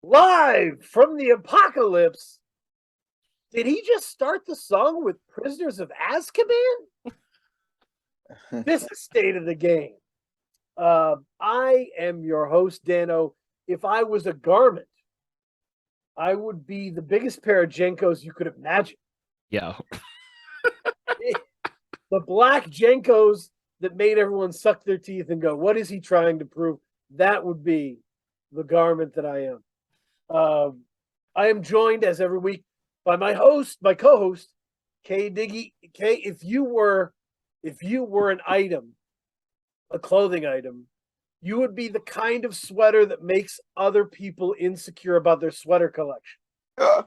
Live from the apocalypse. Did he just start the song with Prisoners of Azkaban? This is State of the Game. I am your host, Dano. If I was a garment, I would be the biggest pair of Jenkos you could imagine. Yeah. The black Jenkos that made everyone suck their teeth and go, what is he trying to prove? That would be the garment that I am. I am joined as every week by my co-host, Kay Diggy. Kay, if you were an item, a clothing item, you would be the kind of sweater that makes other people insecure about their sweater collection. I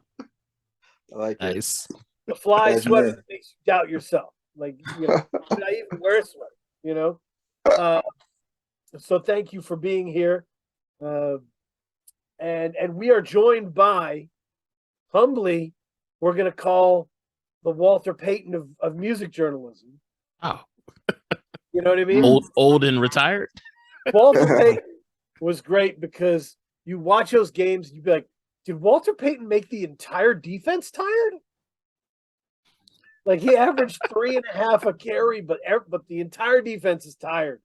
like Nice. it. The fly That's sweater me. that makes you doubt yourself. Like, should I even wear a sweater? So thank you for being here. And we are joined by, humbly, we're going to call the Walter Payton of music journalism. Oh. You know what I mean? Old and retired. Walter Payton was great because you watch those games and you'd be like, did Walter Payton make the entire defense tired? Like, he averaged 3.5 a carry, but the entire defense is tired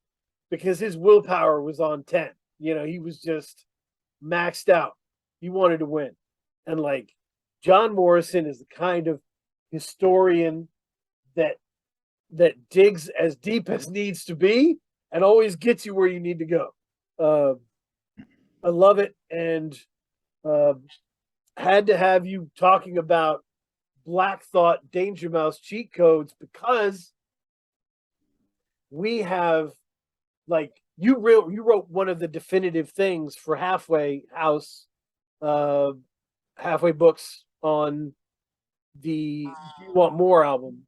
because his willpower was on 10. He was just maxed out. He wanted to win. And like, John Morrison is the kind of historian that digs as deep as needs to be and always gets you where you need to go. I love it, and had to have you talking about Black Thought Danger Mouse cheat codes because we have, like, you wrote one of the definitive things for Halfway House, Halfway Books on the Do You Want More album.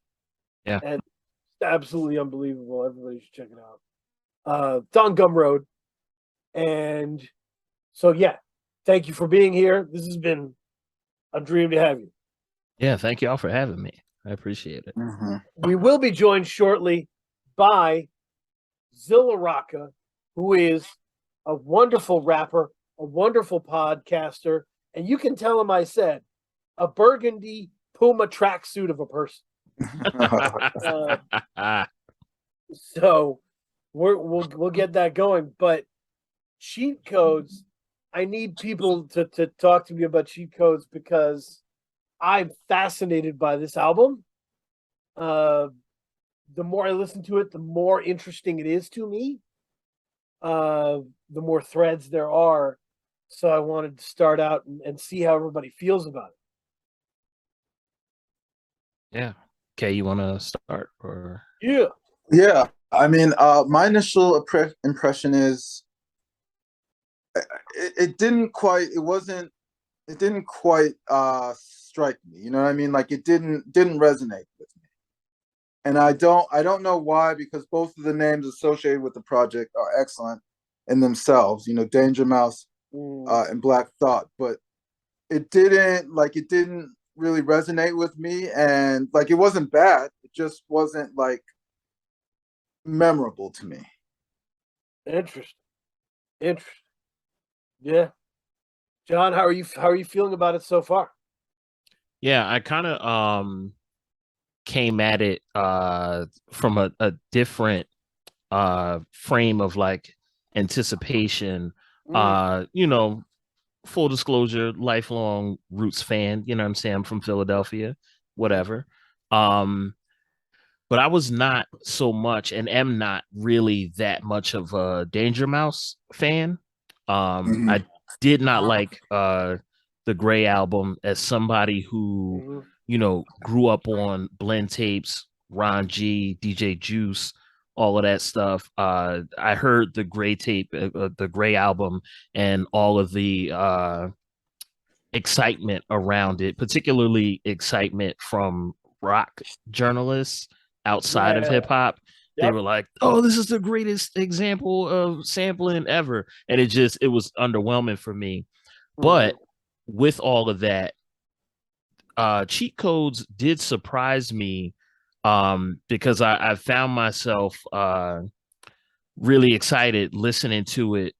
Yeah. And it's absolutely unbelievable. Everybody should check it out. It's on Gumroad. And so, yeah, thank you for being here. This has been a dream to have you. Yeah, thank y'all for having me. I appreciate it. Mm-hmm. We will be joined shortly by Zilla Rocca, who is a wonderful rapper, a wonderful podcaster, and you can tell him I said a burgundy Puma tracksuit of a person. So we'll get that going. But cheat codes, I need people to talk to me about cheat codes because I'm fascinated by this album. The more I listen to it, the more interesting it is to me. The more threads there are. So I wanted to start out and see how everybody feels about it. Yeah. Okay, you want to start? Or Yeah. I mean, my initial impression is it didn't quite strike me. You know what I mean? Like, it didn't resonate with me. And I don't know why, because both of the names associated with the project are excellent in themselves, Danger Mouse and Black Thought, but it didn't really resonate with me, and like, it wasn't bad, it just wasn't like memorable to me. Interesting. Yeah. John, how are you feeling about it so far? Yeah, I kind of came at it from a different frame of like anticipation. Full disclosure, lifelong Roots fan, you know what I'm saying? I'm from Philadelphia, whatever. But I was not so much, and am not really that much of a Danger Mouse fan. I did not like the Gray album, as somebody who grew up on blend tapes, Ron G, DJ Juice, all of that stuff. I heard the Gray tape, the Gray album, and all of the excitement around it, particularly excitement from rock journalists outside of hip hop. They were like, "Oh, this is the greatest example of sampling ever," and it was underwhelming for me. But with all of that, cheat codes did surprise me, because I found myself really excited listening to it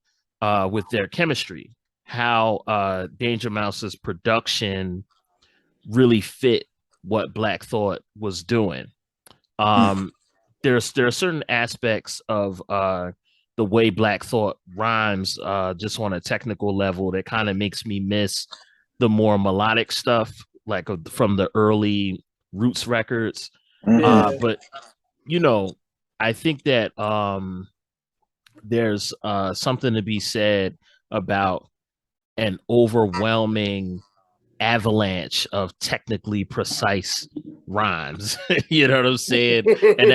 with their chemistry, how Danger Mouse's production really fit what Black Thought was doing. There are certain aspects of the way Black Thought rhymes just on a technical level that kind of makes me miss the more melodic stuff, like from the early Roots records. But you know, I think that there's something to be said about an overwhelming avalanche of technically precise rhymes. You know what I'm saying? And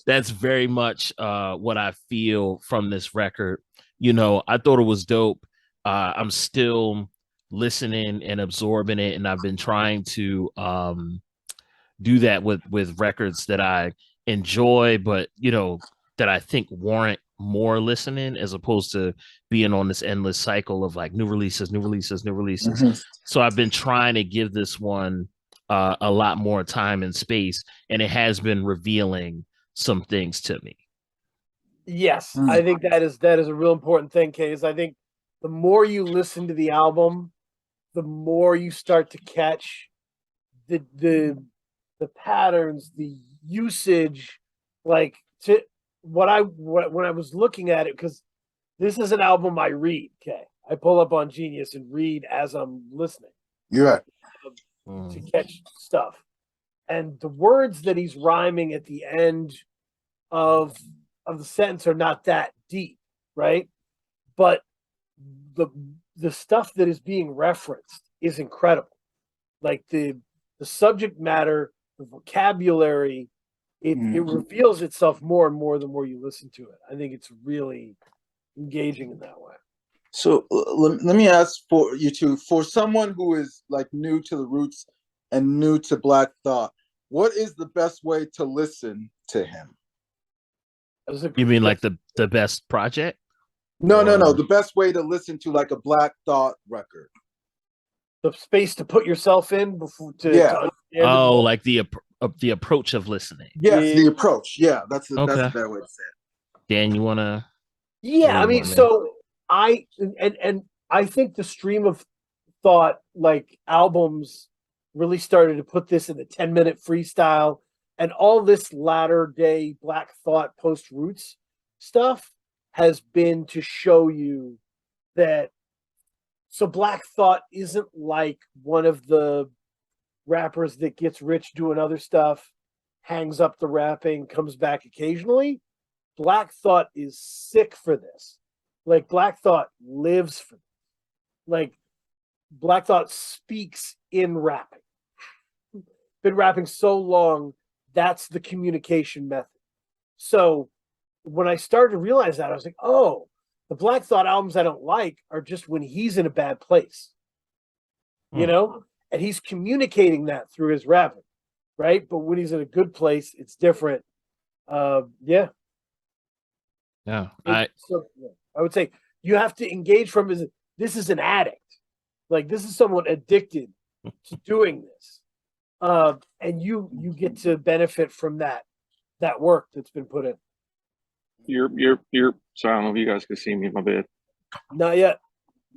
that's very much what I feel from this record. You know, I thought it was dope. I'm still listening and absorbing it, and I've been trying to do that with records that I enjoy, but you know, that I think warrant more listening as opposed to being on this endless cycle of like new releases, new releases, new releases. So I've been trying to give this one a lot more time and space, and it has been revealing some things to me. Yes, I think that is a real important thing, Case. I think the more you listen to the album, the more you start to catch the patterns, the usage, like to when I was looking at it, because this is an album I read. Okay, I pull up on Genius and read as I'm listening. Yeah. To catch stuff, and the words that he's rhyming at the end of the sentence are not that deep, right? But the stuff that is being referenced is incredible. Like the subject matter, the vocabulary, it reveals itself more and more the more you listen to it. I think it's really engaging in that way. So let me ask for you two, for someone who is like new to the Roots and new to Black Thought, what is the best way to listen to him? You mean like the best project? No, the best way to listen to like a Black Thought record. The space to put yourself in before to understand like the approach of listening. Yes, the approach. Yeah, that's a better way to say it. Dan, you wanna? Yeah, I mean, so I think the stream of thought like albums really started to put this in a 10-minute freestyle, and all this latter day Black Thought post Roots stuff has been to show you that. So Black Thought isn't like one of the rappers that gets rich doing other stuff, hangs up the rapping, comes back occasionally. Black Thought is sick for this. Like Black Thought lives for this. Like Black Thought speaks in rapping. Been rapping so long, that's the communication method. So when I started to realize that, I was like, oh, the Black Thought albums I don't like are just when he's in a bad place, you know, and he's communicating that through his rapping, right? But when he's in a good place, it's different. Yeah. I would say you have to engage from this is an addict, like this is someone addicted to doing this, and you get to benefit from that work that's been put in. You're sorry, I don't know if you guys can see me, my bad. Not yet.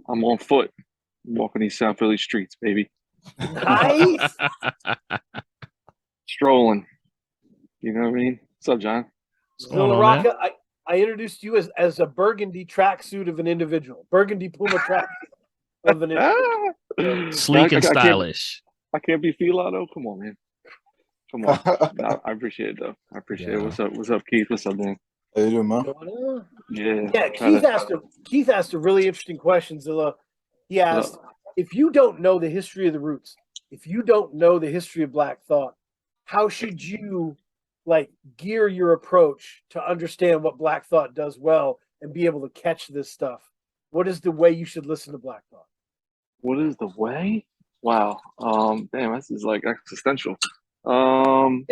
I'm on foot, walking these South Philly streets, baby. Nice. Strolling. You know what I mean? What's up, John? Zilla Rocca, I introduced you as a burgundy tracksuit of an individual. Burgundy Puma tracksuit of an individual. Sleek and stylish. I can't be Filano. Come on, man. Come on. I appreciate it though. I appreciate it. What's up, Keith? What's up, man? How you doing, man? Yeah. Keith asked a really interesting question, Zilla. He asked, if you don't know the history of the Roots, if you don't know the history of Black Thought, how should you like gear your approach to understand what Black Thought does well and be able to catch this stuff? What is the way you should listen to Black Thought? What is the way? Wow. Damn, this is like existential. I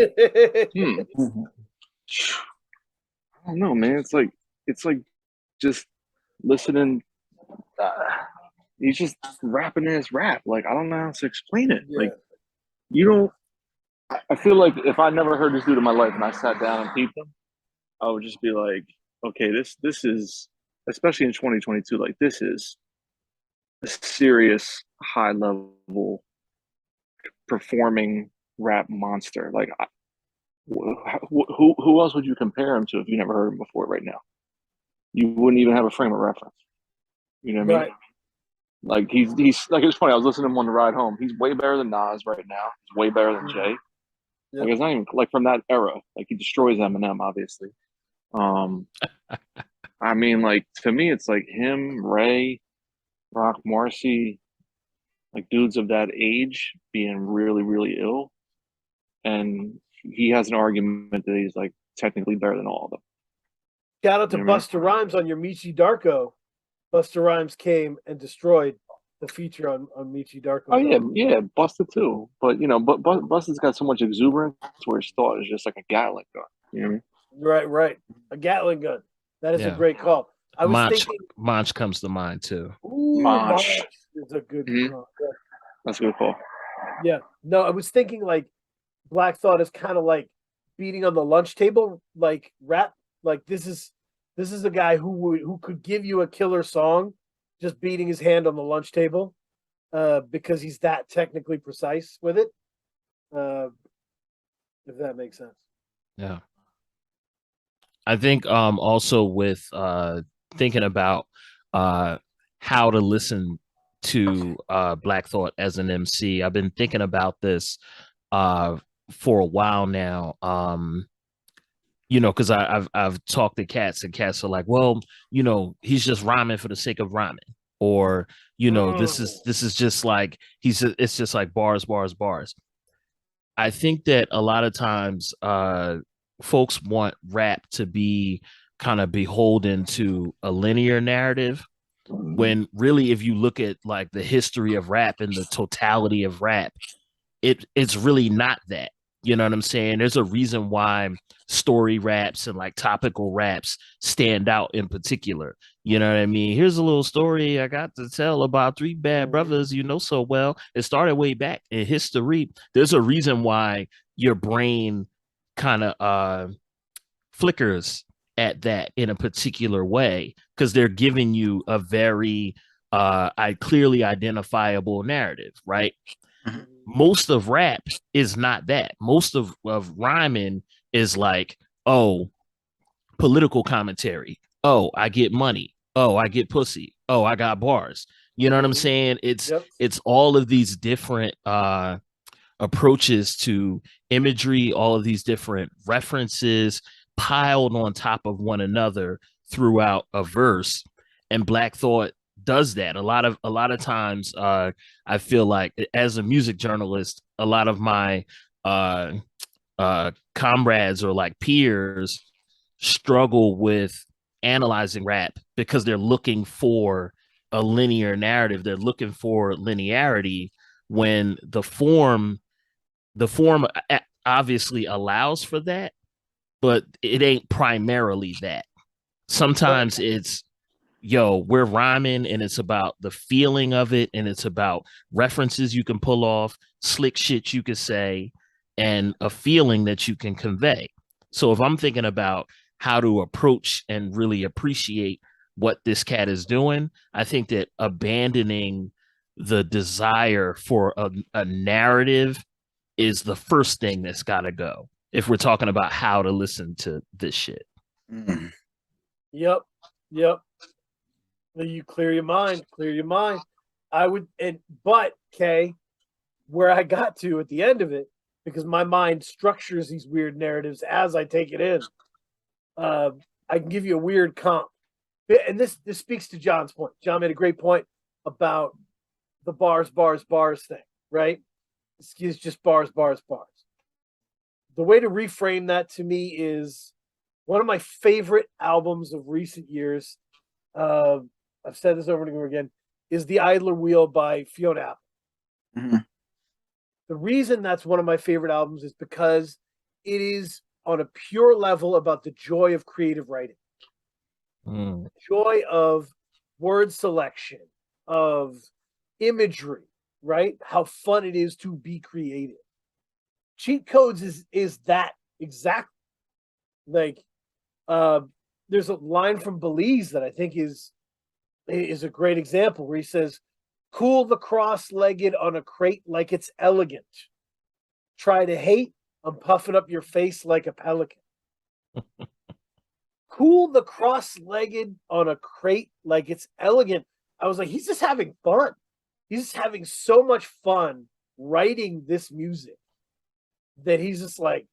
don't know, man. It's like just listening. He's just rapping his rap. Like, I don't know how to explain it. Yeah. Like, you don't. I feel like if I never heard this dude in my life and I sat down and peeped him, I would just be like, okay, this is, especially in 2022, like this is a serious high level performing rap monster. Like, who else would you compare him to if you never heard him before? Right now, you wouldn't even have a frame of reference. You know what I mean? Right. Like he's like, it's funny. I was listening to him on the ride home. He's way better than Nas right now. He's way better than Jay. Yep. Like, it's not even like from that era. Like, he destroys Eminem, obviously. I mean, like, to me, it's like him, Ray, Rock, Morrissey, like dudes of that age being really, really ill, and he has an argument that he's like technically better than all of them. Shout out to You know what I mean? Busta Rhymes on your Michi Darko. Busta Rhymes came and destroyed the feature on Michi Darko. Oh yeah, yeah, Busta too. But Busta's got so much exuberance where his thought is just like a Gatling gun. You know what I mean? Right. A Gatling gun. That is a Yeah. great call. I was Monch, thinking, Monch comes to mind too. Monch is a good Mhm. call. That's a good call. Yeah. No, I was thinking like Black Thought is kind of like beating on the lunch table, like rap. Like this is a guy who could give you a killer song, just beating his hand on the lunch table, because he's that technically precise with it. If that makes sense. Yeah. I think also with thinking about how to listen to Black Thought as an MC, I've been thinking about this for a while now. Because I've talked to cats, and cats are like, well, he's just rhyming for the sake of rhyming, or this is just like it's just like bars, bars, bars. I think that a lot of times folks want rap to be kind of beholden to a linear narrative, when really, if you look at like the history of rap and the totality of rap, it's really not that. You know what I'm saying? There's a reason why story raps and like topical raps stand out in particular. You know what I mean? Here's a little story I got to tell about three bad brothers you know so well. It started way back in history. There's a reason why your brain kind of flickers at that in a particular way, because they're giving you a very clearly identifiable narrative, right? Most of rap is not that. Most of rhyming is like, oh, political commentary. Oh, I get money. Oh, I get pussy. Oh, I got bars. You know what I'm saying? It's all of these different approaches to imagery, all of these different references piled on top of one another throughout a verse. And Black Thought does that a lot of times. I feel like, as a music journalist, a lot of my comrades or like peers struggle with analyzing rap because they're looking for a linear narrative. They're looking for linearity, when the form obviously allows for that, but it ain't primarily that. Sometimes it's, we're rhyming and it's about the feeling of it, and it's about references you can pull off, slick shit you could say, and a feeling that you can convey. So if I'm thinking about how to approach and really appreciate what this cat is doing, I think that abandoning the desire for a narrative is the first thing that's got to go if we're talking about how to listen to this shit. Yep. You clear your mind. I would, but Kay, where I got to at the end of it, because my mind structures these weird narratives as I take it in. I can give you a weird comp, and this speaks to John's point. John made a great point about the bars thing, right? It's just bars. The way to reframe that to me is one of my favorite albums of recent years. I've said this over and over again, is The Idler Wheel by Fiona Apple. Mm-hmm. The reason that's one of my favorite albums is because it is on a pure level about the joy of creative writing. The joy of word selection, of imagery, right? How fun it is to be creative. Cheat Codes is that exact. Like, there's a line from Belize that I think is a great example, where he says, Cool the cross-legged on a crate like it's elegant. Try to hate, I'm puffing up your face like a pelican. Cool the cross-legged on a crate like it's elegant. I was like, he's just having fun. He's just having so much fun writing this music that he's just like,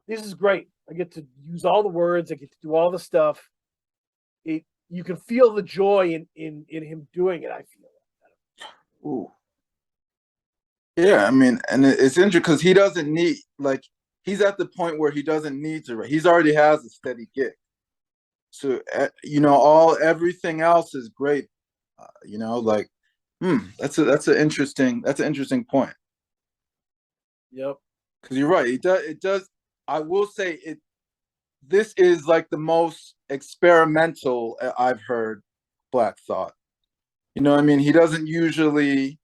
this is great. I get to use all the words. I get to do all the stuff. You can feel the joy in him doing it, I feel. Ooh. Yeah, I mean, and it's interesting because he doesn't need, like, he's at the point where he doesn't need to write. He's already has a steady gig. So, you know, everything else is great. You know, like, that's an interesting point. Yep. Because you're right. It does. I will say it. This is like the most experimental I've heard Black Thought. You know what I mean? He doesn't usually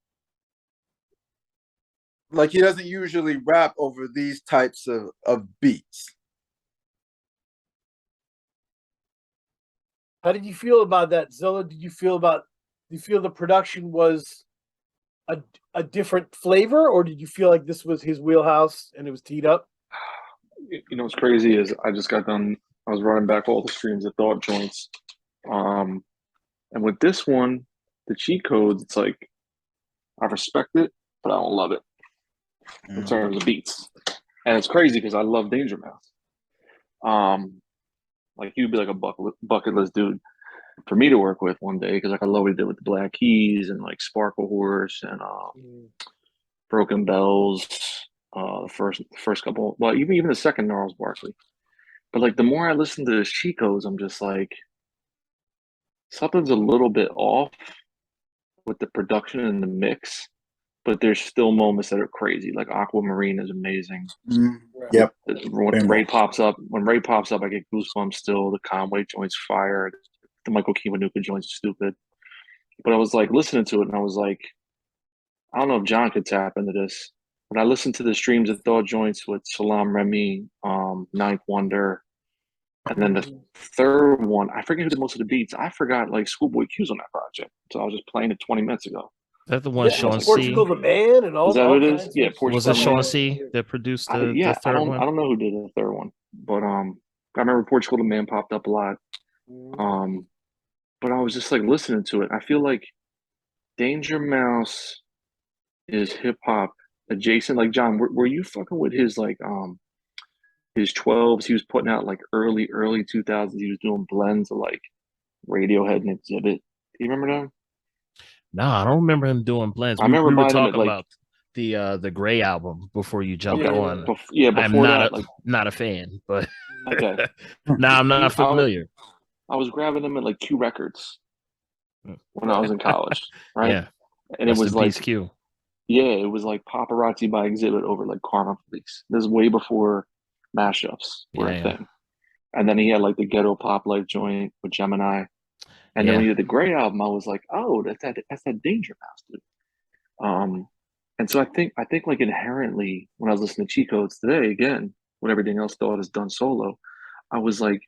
rap over these types of beats. How did you feel about that, Zilla? Do you feel the production was a different flavor, or did you feel like this was his wheelhouse and it was teed up? You know what's crazy is I just got done. I was running back all the streams of Thought joints, and with this one, the cheat codes. It's like I respect it, but I don't love it in terms of beats. And it's crazy because I love Danger Mouse. Like he'd be like a bucket list dude for me to work with one day because like I love what he did with the Black Keys and like Sparkle Horse and Broken Bells. The first couple, well, even the second Gnarls Barkley. But like the more I listen to the Chicos, I'm just like something's a little bit off with the production and the mix. But there's still moments that are crazy. Like Aquamarine is amazing. Yep. When Ray pops up, I get goosebumps still. The Conway joint's fire. The Michael Kiwanuka joint's stupid. But I was like listening to it and I was like, I don't know if John could tap into this. When I listened to the streams of Thought joints with Salam Remy, Ninth Wonder, and then the third one, I forget who did most of the beats. I forgot like Schoolboy Q's on that project. So I was just playing it 20 minutes ago. Is that the one Sean C? Portugal the Man and all. Is that what it is? Yeah, Portugal. Was it Sean C that produced the third one? I don't know who did the third one, but I remember Portugal the Man popped up a lot. But I was just like listening to it. I feel like Danger Mouse is hip hop adjacent. Like John, were you fucking with his like his 12s? He was putting out like early 2000s. He was doing blends of like Radiohead and Exhibit. Do you remember them? No, I don't remember him doing blends. I remember we were buying talking like, about the Gray album before you jumped on. Before I'm not a fan, but okay. I'm not familiar. I was grabbing them at like Q Records when I was in college, right? Yeah, and it was like Q. Yeah, it was like Paparazzi by Exhibit over like Karma Police. This is way before mashups were a thing. And then he had like the Ghetto Pop Life joint with Gemini. And then when he did the Gray album, I was like, oh, that's that Danger Mouse, dude. And so I think like inherently when I was listening to Cheat Codes today, again, when everything else Thought is done solo, I was like,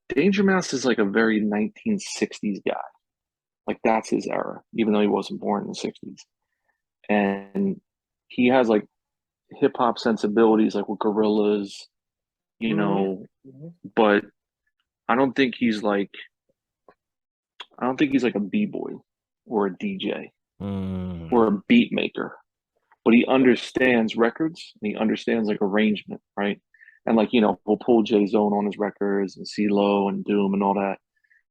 Danger Mouse is like a very 1960s guy. Like that's his era, even though he wasn't born in the 60s. And he has like hip hop sensibilities, like with Gorillaz, you know, but I don't think he's like a b-boy or a DJ or a beat maker, but he understands records and he understands like arrangement, right? And like, you know, we'll pull J-Zone on his records and CeeLo and Doom and all that.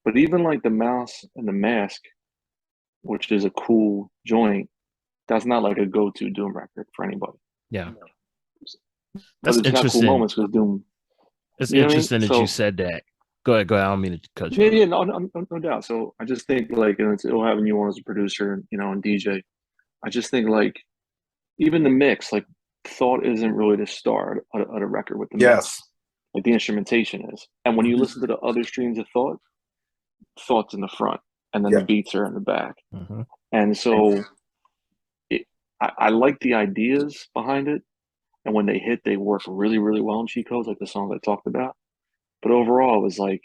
But even like the Mouse and the Mask, which is a cool joint, that's not like a go-to Doom record for anybody. Yeah. That's interesting. Cool moments with Doom. It's interesting that you said that. Go ahead. I don't mean to cut you off. Yeah, no doubt. So I just think like, and it's having you on as a producer, you know, and DJ. I just think like, even the mix, like Thought isn't really the star of a record with the mix. Like the instrumentation is. And when you listen to the other streams of Thought's in the front, and then the beats are in the back. And so I like the ideas behind it. And when they hit, they work really, really well in cheat codes, like the songs I talked about. But overall, it was like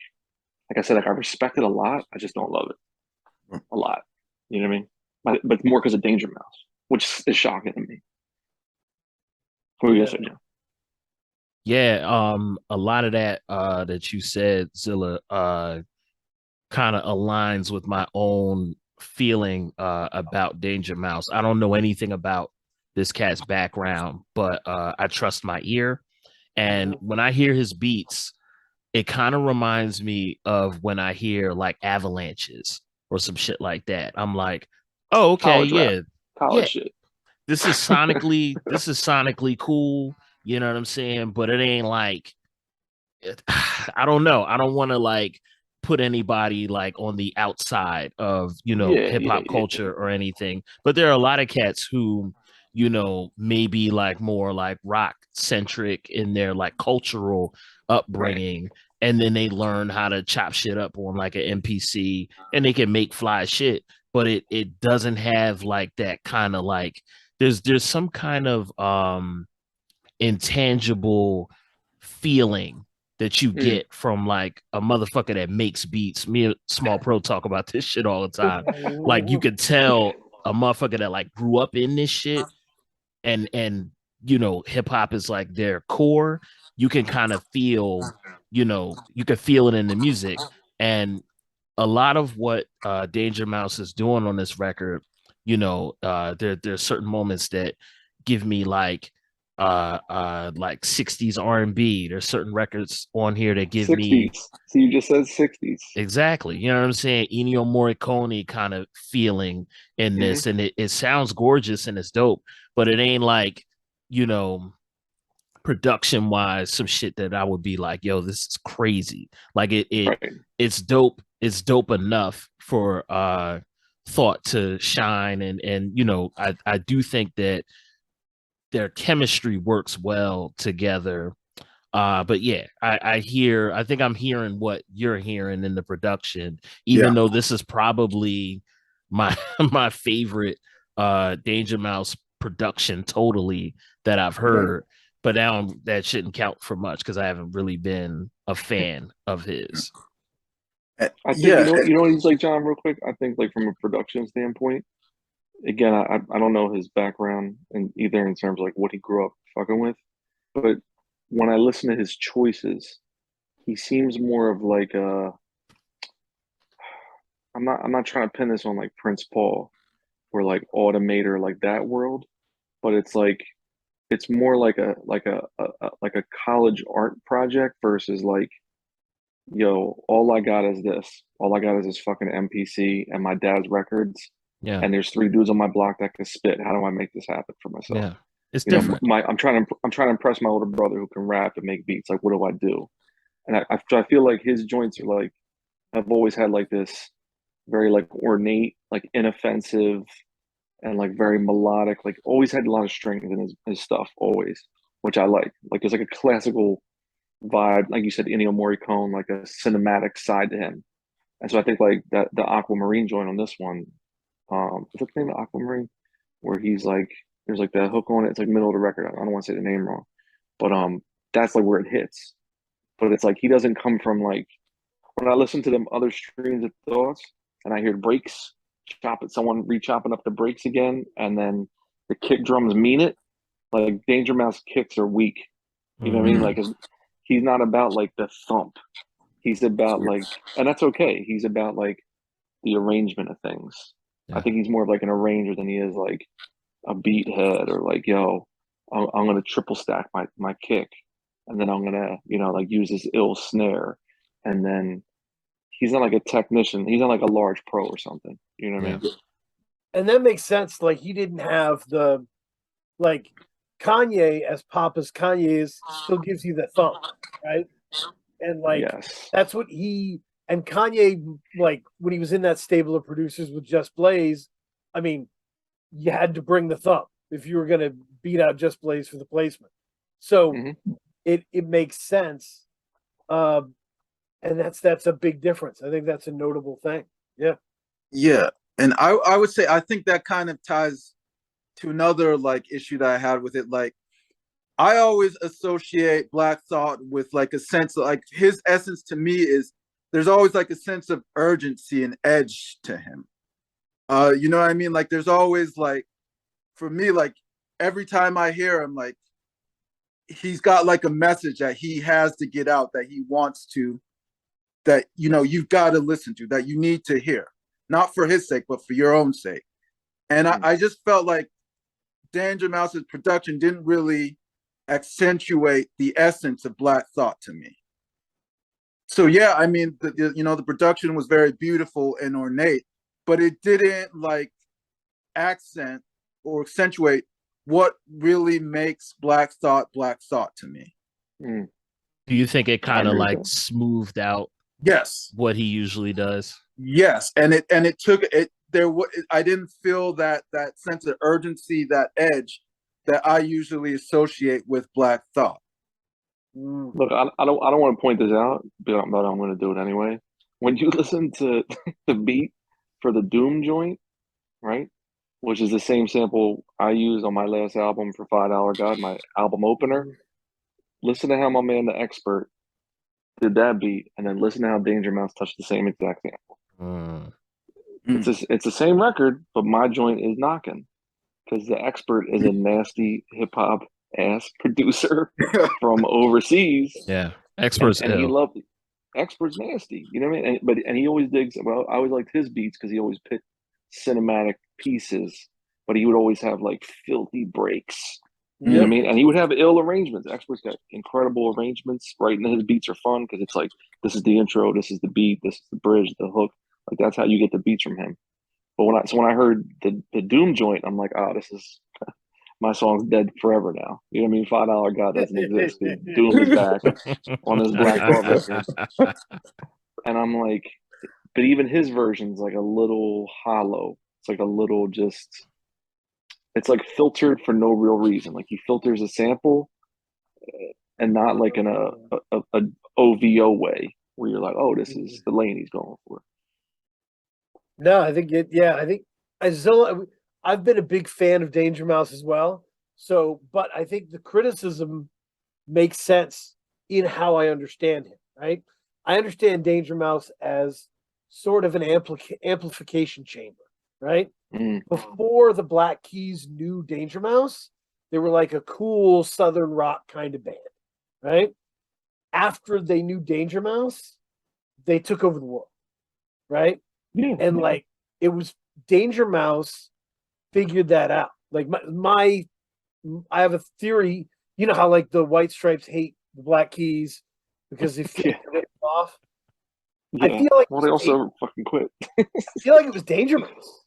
I said, like I respect it a lot. I just don't love it a lot. You know what I mean? but more because of Danger Mouse, which is shocking to me. What were you gonna say, John? Yeah, a lot of that that you said, Zilla, kind of aligns with my own feeling about Danger Mouse. I don't know anything about this cat's background, but I trust my ear. And when I hear his beats, it kind of reminds me of when I hear like avalanches or some shit like that. I'm like, oh, okay, College rap. yeah, College shit. this is sonically cool. You know what I'm saying? But it ain't like I don't know. I don't want to like put anybody like on the outside of, Yeah, hip hop yeah. culture or anything. But there are a lot of cats who, maybe like more like rock centric in their like cultural upbringing. And then they learn how to chop shit up on like an MPC and they can make fly shit. But it doesn't have like that kind of like there's some kind of intangible feeling that you get from like a motherfucker that makes beats. Me and Small Pro talk about this shit all the time. Like you could tell a motherfucker that like grew up in this shit and hip hop is like their core. You can kind of feel, you can feel it in the music. And a lot of what Danger Mouse is doing on this record, there's certain moments that give me like 60s R&B. There's certain records on here that give 60s. me So you just said 60s. exactly, you know what I'm saying, Ennio Morricone kind of feeling in this, and it sounds gorgeous and it's dope, but it ain't like, production wise some shit that I would be like, yo, this is crazy. Like Right. it's dope. It's dope enough for Thought to shine, and I do think that their chemistry works well together. But yeah, I think I'm hearing what you're hearing in the production, even though this is probably my my favorite Danger Mouse production totally that I've heard. But now that shouldn't count for much because I haven't really been a fan of his. I think you know what he's like, John, real quick. I think like from a production standpoint, again, I don't know his background and either in terms of like what he grew up fucking with, but when I listen to his choices, he seems more of like a I'm not trying to pin this on like Prince Paul or like Automator like that world, but it's more like a college art project versus like, yo, all I got is this. All I got is this fucking MPC and my dad's records. Yeah. And there's 3 dudes on my block that can spit. How do I make this happen for myself? Yeah. It's different. I'm trying to impress my older brother who can rap and make beats. Like, what do I do? And I feel like his joints are like, I've always had like this very like ornate, like inoffensive, and like very melodic. Like always had a lot of strings in his stuff, always, which I like. Like there's like a classical vibe, like you said, Ennio Morricone, like a cinematic side to him. And so I think like that the Aquamarine joint on this one, is that the name of Aquamarine? Where he's like, there's like the hook on it. It's like middle of the record. I don't want to say the name wrong, but that's like where it hits. But it's like he doesn't come from like when I listen to them other streams of thoughts and I hear breaks, someone re-chopping up the breaks again, and then the kick drums mean it. Like Danger Mouse kicks are weak. You know what I mean? Like he's not about like the thump. He's about like, and that's okay. He's about like the arrangement of things. Yeah. I think he's more of like an arranger than he is like a beat head or like, yo, I'm gonna triple stack my kick, and then I'm gonna like use this ill snare, and then he's not like a technician. He's not like a large pro or something. You know what I mean? And that makes sense. Like he didn't have the like Kanye, as pop as Kanye is, still gives you the thump, right? And like that's what he and Kanye, like when he was in that stable of producers with Just Blaze, I mean, you had to bring the thump if you were going to beat out Just Blaze for the placement. So it makes sense. And that's a big difference. I think that's a notable thing. Yeah. Yeah. And I would say I think that kind of ties to another like issue that I had with it. Like I always associate Black Thought with like a sense of like his essence to me is there's always like a sense of urgency and edge to him. You know what I mean? Like there's always like, for me, like every time I hear him, like he's got like a message that he has to get out, that he wants to, that, you know, you've got to listen to, that you need to hear, not for his sake, but for your own sake. And I just felt like Danger Mouse's production didn't really accentuate the essence of Black Thought to me. So yeah, I mean, you know, the production was very beautiful and ornate, but it didn't like accent or accentuate what really makes Black Thought to me. Do you think it kind of like smoothed out Yes, what he usually does? yes, and it took it there. I didn't feel that sense of urgency, that edge that I usually associate with Black Thought. Look, I don't want to point this out, but I'm going to do it anyway. When you listen to the beat for the Doom joint, right, which is the same sample I used on my last album for $5 God, my album opener. Listen to how my man, the Expert, did that beat, and then listen to how Danger Mouse touched the same exact sample. It's the same record, but my joint is knocking because the Expert is a nasty hip hop ass producer from overseas. Yeah, Expert's and he loved it. Expert's nasty, you know what I mean? And he always digs. Well, I always liked his beats because he always picked cinematic pieces, but he would always have like filthy breaks. You know what I mean? And he would have ill arrangements. Expert's got incredible arrangements. Writing his beats are fun because it's like, this is the intro, this is the beat, this is the bridge, the hook. Like that's how you get the beats from him. But when I heard the Doom joint, I'm like, oh, this is my song's dead forever now. You know what I mean? $5 God doesn't exist. Doom is back on this Black Thought record. And I'm like, but even his version's like a little hollow. It's like a little just, it's like filtered for no real reason. Like he filters a sample and not like in a OVO way where you're like, oh, this is the lane he's going for. No, I think I think I've been a big fan of Danger Mouse as well. So, but I think the criticism makes sense in how I understand him, right? I understand Danger Mouse as sort of an amplification chamber, right? Before the Black Keys knew Danger Mouse, they were like a cool Southern rock kind of band, right? After they knew Danger Mouse, they took over the world, right? And like it was Danger Mouse figured that out. Like I have a theory. You know how like the White Stripes hate the Black Keys because they feel ripped off. Yeah. I feel like they also fucking quit. I feel like it was Danger Mouse.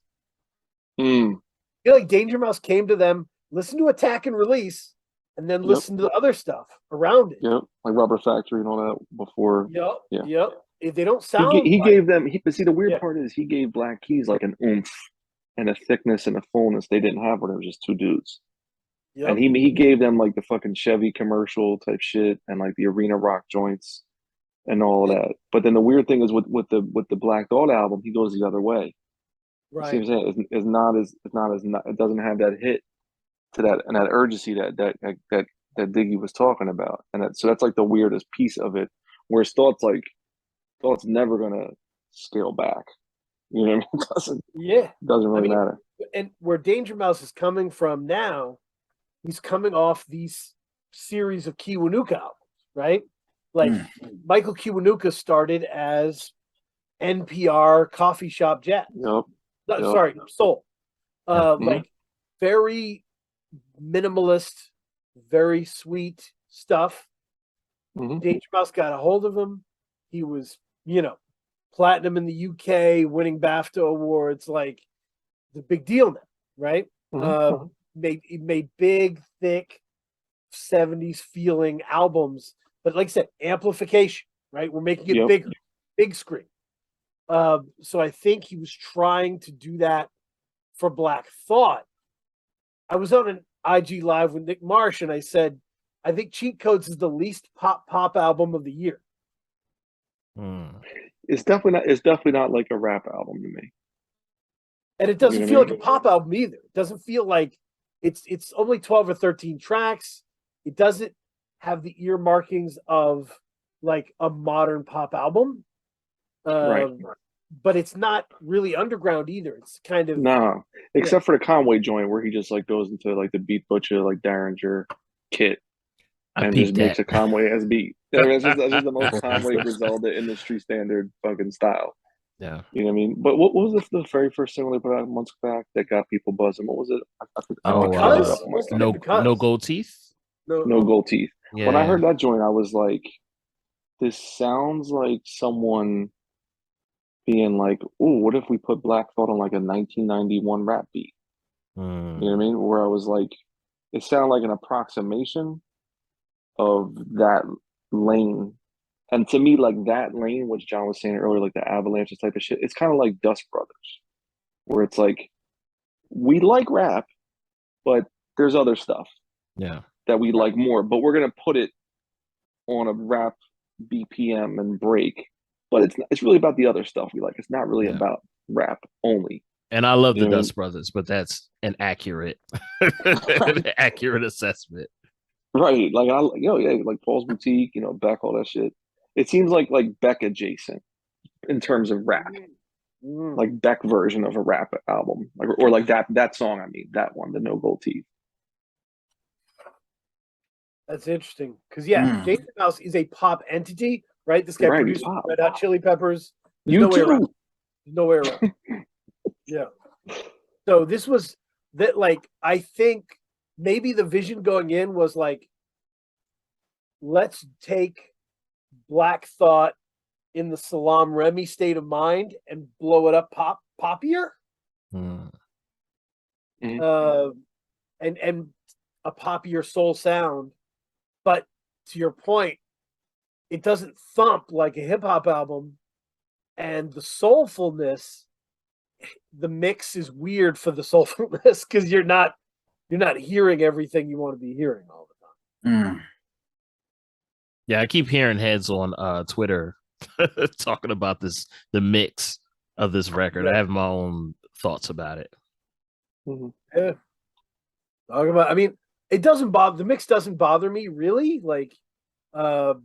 I feel like Danger Mouse came to them, listened to Attack and Release, and then listened to the other stuff around it. Yep, like Rubber Factory and all that before. Yep. If they don't sound, he gave them. But see, the weird part is he gave Black Keys like an oomph and a thickness and a fullness they didn't have when it was just two dudes. And he gave them like the fucking Chevy commercial type shit and like the arena rock joints and all of that. But then the weird thing is with the Black Thought album, he goes the other way. Right. See what I'm saying? It doesn't have that hit to that and that urgency that Diggy was talking about. And so that's like the weirdest piece of it. Whereas Thought's never gonna scale back. You know what I mean? It doesn't really matter. And where Danger Mouse is coming from now, he's coming off these series of Kiwanuka albums, right? Like Michael Kiwanuka started as NPR coffee shop jazz. Sorry, soul. Like very minimalist, very sweet stuff. Danger Mouse got a hold of him. He was, platinum in the UK, winning BAFTA awards, like the big deal now, right? Made big, thick 70s feeling albums, but like I said, amplification, right? We're making it bigger, big screen. So I think he was trying to do that for Black Thought. I was on an IG Live with Nick Marsh, and I said, I think Cheat Codes is the least pop album of the year. It's definitely not like a rap album to me. And it doesn't feel like a pop album either. It doesn't feel like it's only 12 or 13 tracks. It doesn't have the ear markings of like a modern pop album. Right. but it's not really underground either. It's kind of Nah, except for the Conway joint where he just like goes into like the Beat Butcher, like Derringer kit I and just peeped makes that. a Conway as beat. I mean, that's just the most Conway Griselda industry standard fucking style. Yeah. You know what I mean? But what was the very first single they put out months back that got people buzzing? What was it? because no gold teeth. No gold teeth. Yeah. When I heard that joint, I was like, this sounds like someone being like, "Oh, what if we put Black Thought on like a 1991 rap beat?" You know what I mean? Where I was like, it sounded like an approximation of that lane. And to me, like that lane, which John was saying earlier, like the avalanches type of shit, it's kind of like Dust Brothers, where it's like, we like rap, but there's other stuff that we like more, but we're going to put it on a rap BPM and break. But it's really about the other stuff we like. It's not really about rap only. And I love the Dust Brothers, but that's an accurate, accurate assessment. Right. Like, like Paul's Boutique, Beck, all that shit. It seems like Beck adjacent in terms of rap. Like Beck version of a rap album. Or like that song, I mean, that one, the No Gold Teeth. That's interesting. Because Danger Mouse is a pop entity, right? This guy produced Red Hot Chili Peppers. There's no way around. There's no way around. Yeah. So this was that, like, I think maybe the vision going in was like, let's take Black Thought in the Salaam Remi state of mind and blow it up poppier. And a poppier soul sound. But to your point, it doesn't thump like a hip hop album, and the soulfulness, the mix is weird for the soulfulness because you're not hearing everything you want to be hearing all the time. Yeah, I keep hearing heads on Twitter talking about the mix of this record. I have my own thoughts about it. Yeah. Talk about. I mean, it doesn't bother. The mix doesn't bother me really. Like, I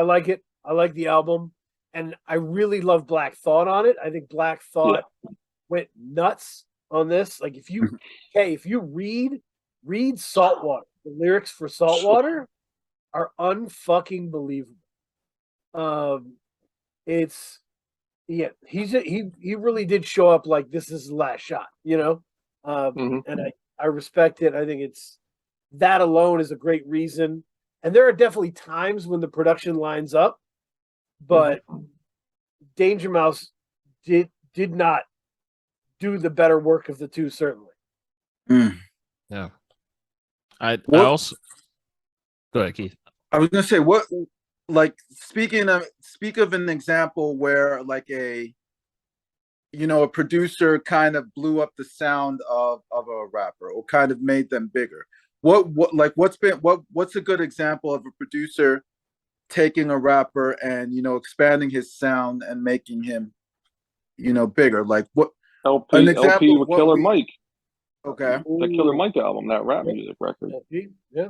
like it. I like the album, and I really love Black Thought on it. I think Black Thought went nuts on this. Like, if you read Saltwater, the lyrics for Saltwater are unfucking believable. He really did show up like this is his last shot, and I respect it. I think it's that alone is a great reason. And there are definitely times when the production lines up, but Danger Mouse did not do the better work of the two, certainly. Yeah. I also go ahead, Keith. I was gonna say speak of an example where like a producer kind of blew up the sound of a rapper or kind of made them bigger. What's a good example of a producer taking a rapper and expanding his sound and making him bigger? Like what LP with Killer Mike. Okay. The Killer Mike album, that rap music record. Yeah.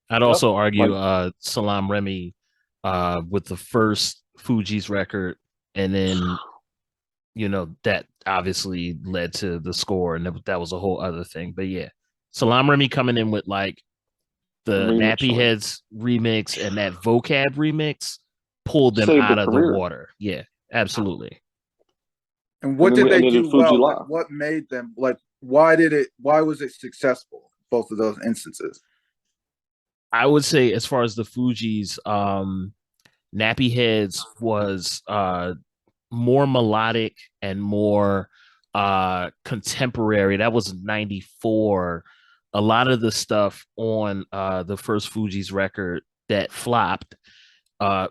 I'd also argue Salaam Remi with the first Fugees record, and then that obviously led to the score, and that was a whole other thing. But yeah, Salaam Remi coming in with like the Nappy Heads remix and that Vocab remix pulled them out of the water. Yeah, absolutely. And what did they do well? Like, what made them why was it successful? Both of those instances. I would say, as far as the Fugees, Nappy Heads was more melodic and more contemporary. That was 94. A lot of the stuff on the first Fugees record that flopped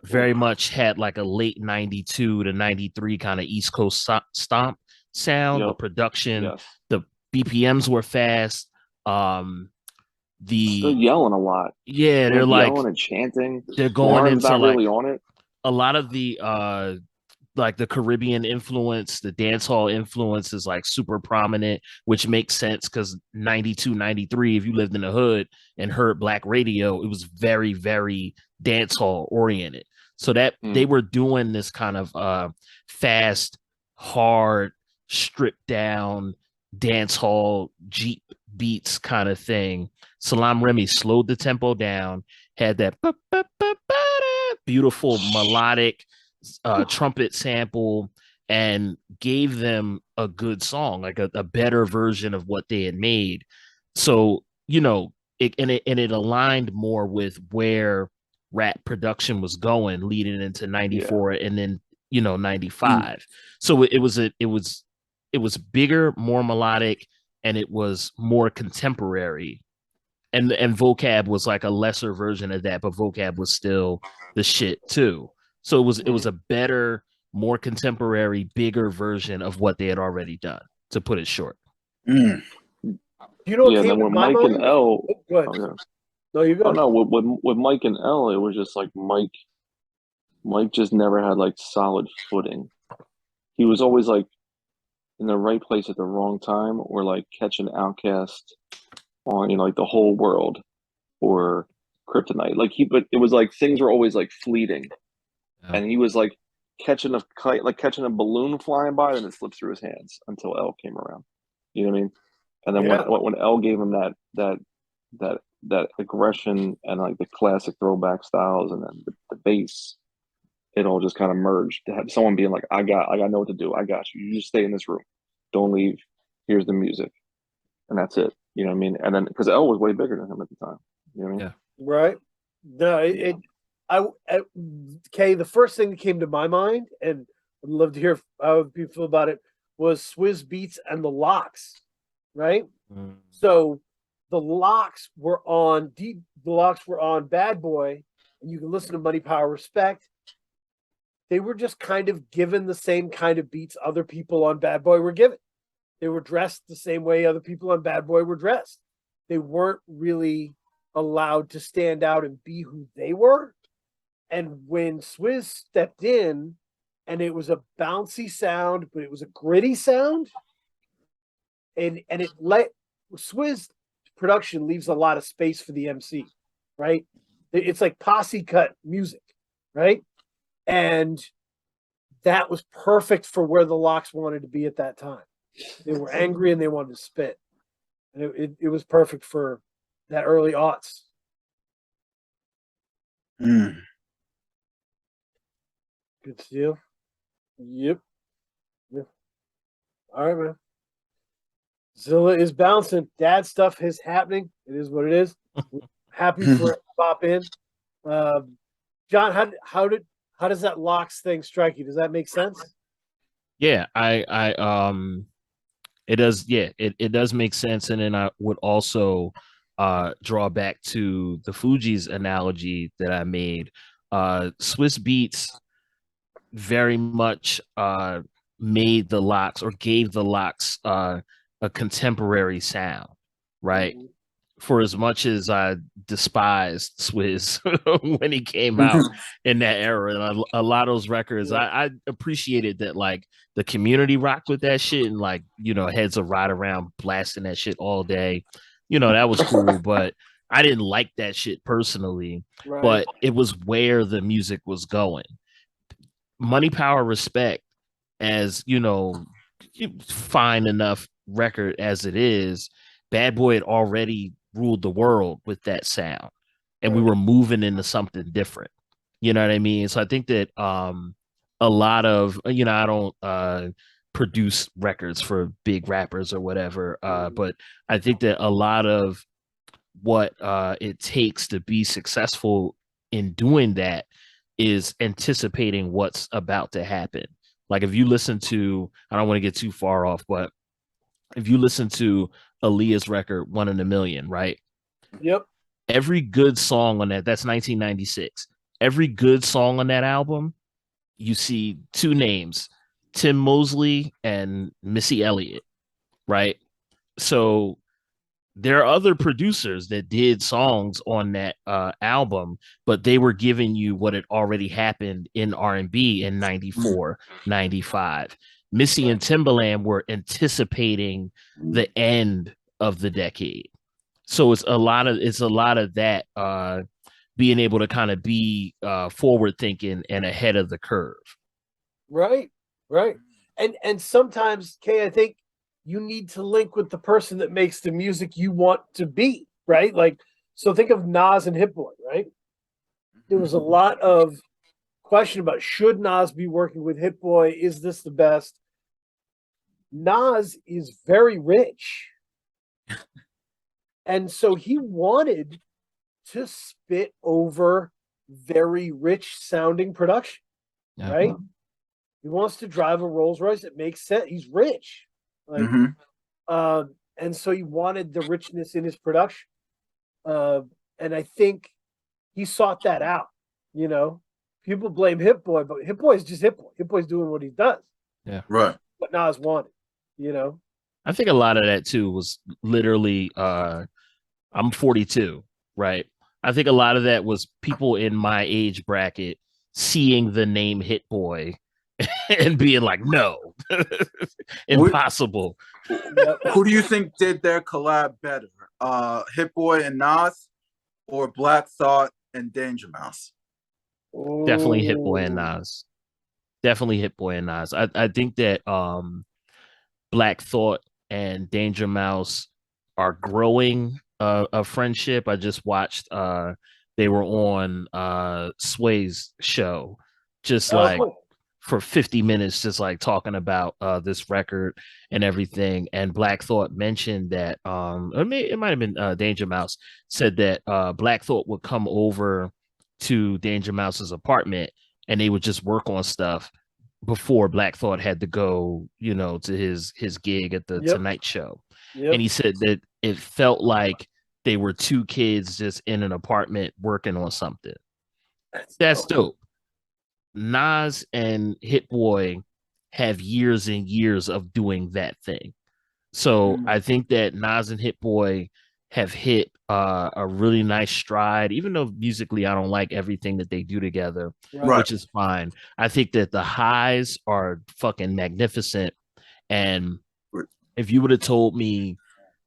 very much had like a late 92 to 93 kind of East Coast stomp sound. The production, the BPMs were fast. They're yelling a lot. Yeah, they're like yelling and chanting. They're going into not like really on it. A lot of the like the Caribbean influence, the dance hall influence is like super prominent, which makes sense because 92, 93, if you lived in the hood and heard black radio, it was very, very dance hall oriented. So that they were doing this kind of fast, hard, stripped down dance hall Jeep beats kind of thing. Salam Remy slowed the tempo down, had that beautiful melodic trumpet sample, and gave them a good song, like a better version of what they had made. So, it aligned more with where rap production was going leading into 94 and then 95. So it was bigger, more melodic, and it was more contemporary. And Vocab was like a lesser version of that, but Vocab was still the shit too. So it was a better, more contemporary, bigger version of what they had already done, to put it short. You know, then when Mike and L, no, you go. Oh no, with Mike and L, it was just like Mike just never had like solid footing. He was always like in the right place at the wrong time, or like catching Outcast on like the whole world or Kryptonite. But it was like things were always like fleeting, and he was like catching a kite, like catching a balloon flying by, and it slipped through his hands until L came around. You know what I mean? And then when L gave him that aggression and like the classic throwback styles, and then the bass, it all just kind of merged to have someone being like, I got know what to do. I got you. You just stay in this room. Don't leave. Here's the music. And that's it. You know what I mean? And then because L was way bigger than him at the time. You know what I mean? Yeah. Right. No, Kay, the first thing that came to my mind, and I'd love to hear how people feel about it, was Swizz Beatz and the Locks. Right? So the Locks were on Bad Boy, and you can listen to Money, Power, Respect. They were just kind of given the same kind of beats other people on Bad Boy were given. They were dressed the same way other people on Bad Boy were dressed. They weren't really allowed to stand out and be who they were. And when Swizz stepped in, and it was a bouncy sound, but it was a gritty sound, and it let Swizz production leaves a lot of space for the MC, right? It's like posse cut music, right? And that was perfect for where the Locks wanted to be at that time. They were angry and they wanted to spit. And it was perfect for that early aughts. Good steal. Yep. All right, man. Zilla is bouncing. Dad stuff is happening. It is what it is. Happy for it to pop in. John, how does that Locks thing strike you? Does that make sense? Yeah, it does. Yeah, it does make sense. And then I would also draw back to the Fugees analogy that I made. Swizz Beatz very much made the Locks, or gave the Locks a contemporary sound, right? Mm-hmm. For as much as I despised Swizz when he came out in that era, and a lot of those records, I appreciated that, like, the community rocked with that shit, and like, heads of ride around blasting that shit all day. That was cool, but I didn't like that shit personally. Right. But it was where the music was going. Money, Power, Respect, as fine enough record as it is, Bad Boy had already ruled the world with that sound, and we were moving into something different. You know what I mean? So I think that a lot of, I don't produce records for big rappers or whatever, but I think that a lot of what it takes to be successful in doing that is anticipating what's about to happen. Like, if you listen to, I don't want to get too far off, but if you listen to Aaliyah's record, 1 in a Million, right? Yep. Every good song on that's 1996. Every good song on that album, you see two names, Tim Mosley and Missy Elliott, right? So there are other producers that did songs on that album, but they were giving you what had already happened in R&B in 94, 95. Missy and Timbaland were anticipating the end of the decade. So it's a lot of that being able to kind of be forward thinking and ahead of the curve. Right. And sometimes, Kay, I think you need to link with the person that makes the music you want to be, right? Like, so think of Nas and Hit Boy, right? There was a lot of question about, should Nas be working with Hit Boy? Is this the best? Nas is very rich. And so he wanted to spit over very rich sounding production, right? He wants to drive a Rolls Royce. It makes sense. He's rich. Like, and so he wanted the richness in his production. And I think he sought that out. You know, people blame Hit Boy, but Hit Boy is just Hit Boy. Hit Boy's doing what he does. Yeah. Right. What Nas wanted, you know? I think a lot of that too was literally, I'm 42, right? I think a lot of that was people in my age bracket seeing the name Hit Boy and being like, no, impossible. Who do you think did their collab better? Hit Boy and Nas, or Black Thought and Danger Mouse? Definitely Hit Boy and Nas. Definitely Hit Boy and Nas. I think that Black Thought and Danger Mouse are growing a friendship. I just watched they were on Sway's show, just like for 50 minutes, just like talking about this record and everything. And Black Thought mentioned that it might have been Danger Mouse said that Black Thought would come over to Danger Mouse's apartment and they would just work on stuff before Black Thought had to go, you know, to his gig at the Tonight Show. And he said that it felt like they were two kids just in an apartment working on something. That's dope. Nas and Hit Boy have years and years of doing that thing. So I think that Nas and Hit Boy have hit a really nice stride, even though musically I don't like everything that they do together, which is fine. I think that the highs are fucking magnificent. And if you would have told me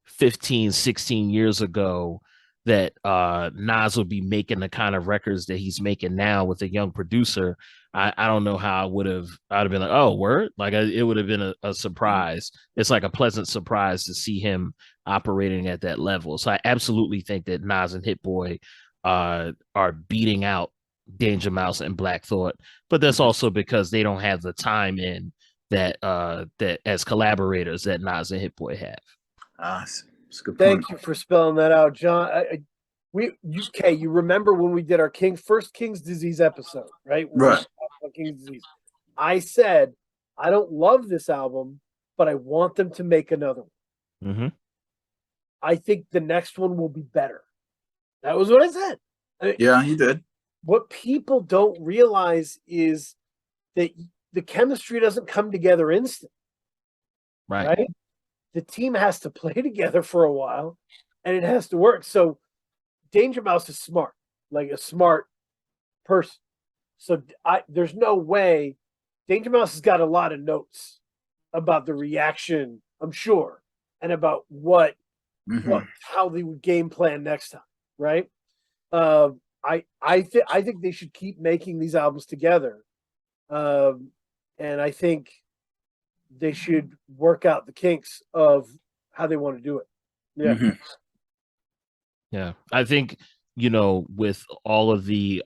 15, 16 years ago that Nas would be making the kind of records that he's making now with a young producer, I don't know how I'd have been like, oh, word? Like it would have been a surprise. It's like a pleasant surprise to see him operating at that level. So I absolutely think that Nas and Hit Boy are beating out Danger Mouse and Black Thought, but that's also because they don't have the time in that as collaborators that Nas and Hit Boy have. That's a good point. Thank you for spelling that out, John. You remember when we did our first King's Disease episode, right? King's Disease. I said, I don't love this album, but I want them to make another one. Mm-hmm. I think the next one will be better. That was what I said. Yeah, you did. What people don't realize is that the chemistry doesn't come together instant. Right? The team has to play together for a while and it has to work. So Danger Mouse is smart, like a smart person. So there's no way Danger Mouse has got a lot of notes about the reaction, I'm sure, and about how they would game plan next time, right? I think they should keep making these albums together, and I think they should work out the kinks of how they want to do it. Yeah, I think, you know, with all of the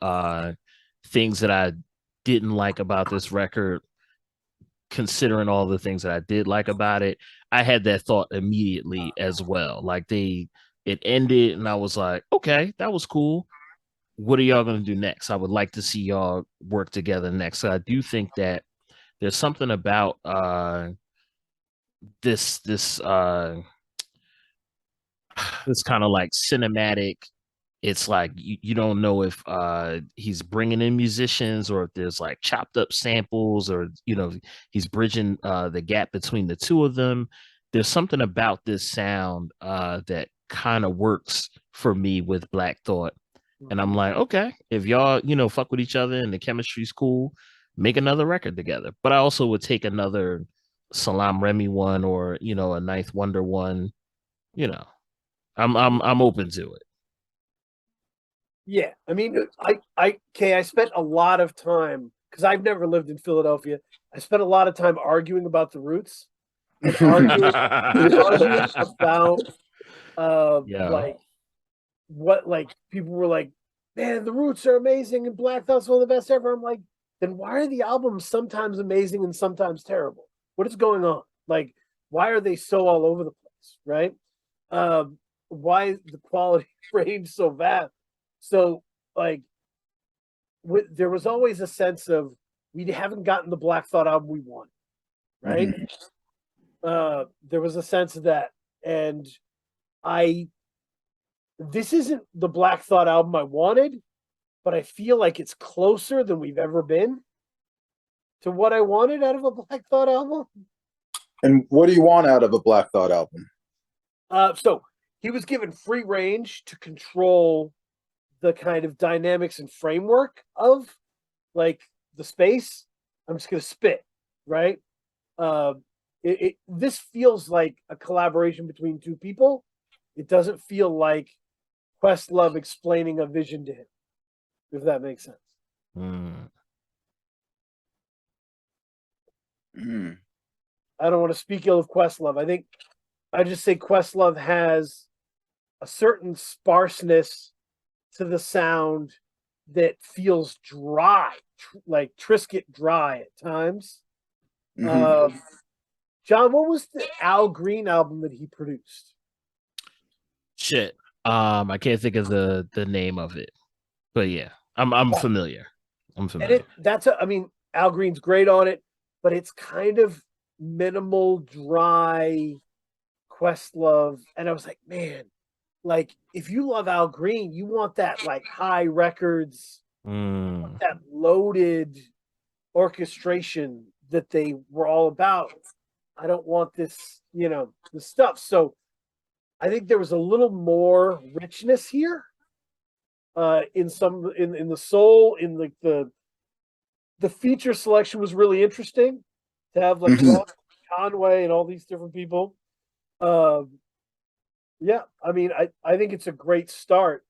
things that I didn't like about this record, considering all the things that I did like about it, I had that thought immediately as well. Like it ended and I was like, okay, that was cool. What are y'all going to do next? I would like to see y'all work together next. So I do think that there's something about this kind of like cinematic. It's like you don't know if he's bringing in musicians or if there's like chopped up samples or, you know, he's bridging the gap between the two of them. There's something about this sound that kind of works for me with Black Thought. And I'm like, okay, if y'all, you know, fuck with each other and the chemistry's cool, make another record together. But I also would take another Salam Remy one or, you know, a Ninth Wonder one. You know, I'm open to it. Yeah, I mean, I spent a lot of time because I've never lived in Philadelphia. I spent a lot of time arguing about the Roots and arguing about Yeah. like what like people were like, man, the Roots are amazing and Black Thougught's one of the best ever. I'm like, then why are the albums sometimes amazing and sometimes terrible? What is going on? Like, why are they so all over the place, right? Why is the quality range so vast? So like there was always a sense of we haven't gotten the Black Thought album we want, right? There was a sense of that, and I this isn't the Black Thought album I wanted, but I feel like it's closer than we've ever been to what I wanted out of a Black Thought album. And what do you want out of a Black Thought album? So he was given free range to control the kind of dynamics and framework of like the space. I'm just gonna spit, right? This feels like a collaboration between two people. It doesn't feel like Questlove explaining a vision to him, if that makes sense. I don't want to speak ill of Questlove. I just say Questlove has a certain sparseness to the sound that feels dry, like Trisket dry at times. John, what was the Al Green album that he produced? Shit. I can't think of the name of it, but yeah, I'm familiar. I'm familiar. And Al Green's great on it, but it's kind of minimal, dry Questlove. And I was like, man, like if you love Al Green, you want that like high records, that loaded orchestration that they were all about. I don't want this, the stuff. So I think there was a little more richness here in the soul, in like the feature selection was really interesting to have like Conway and all these different people. Yeah, I think it's a great start,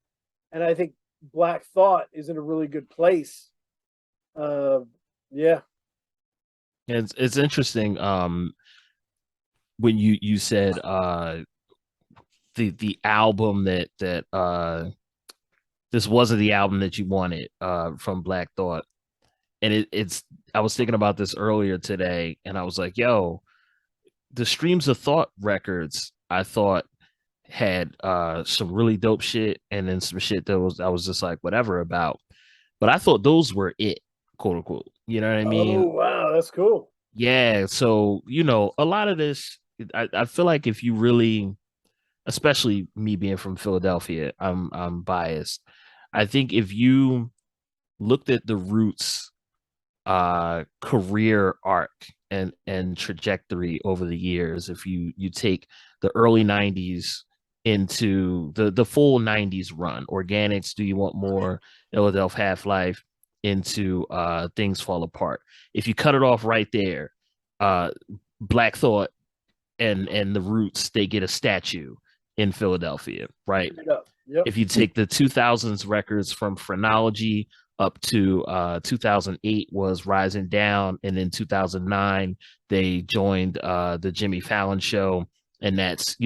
and I think Black Thought is in a really good place. Yeah. It's interesting. When you said the album that this wasn't the album that you wanted from Black Thought, and it's I was thinking about this earlier today, and I was like, yo, the Streams of Thought records I thought had some really dope shit, and then some shit that I was just like whatever about, but I thought those were it, quote unquote. You know what I mean? Oh wow, that's cool. Yeah. So a lot of this, I feel like if you really, especially me being from Philadelphia, I'm biased. I think if you looked at the Roots career arc and trajectory over the years, if you take the early 90s into the full 90s run, Organics, Do You Want More, Philadelphia Half-Life, into Things Fall Apart, if you cut it off right there, Black Thought and the Roots, they get a statue in Philadelphia, right? Yep. If you take the 2000s records from Phrenology up to 2008 was Rising Down, and then 2009 they joined the Jimmy Fallon Show, and that's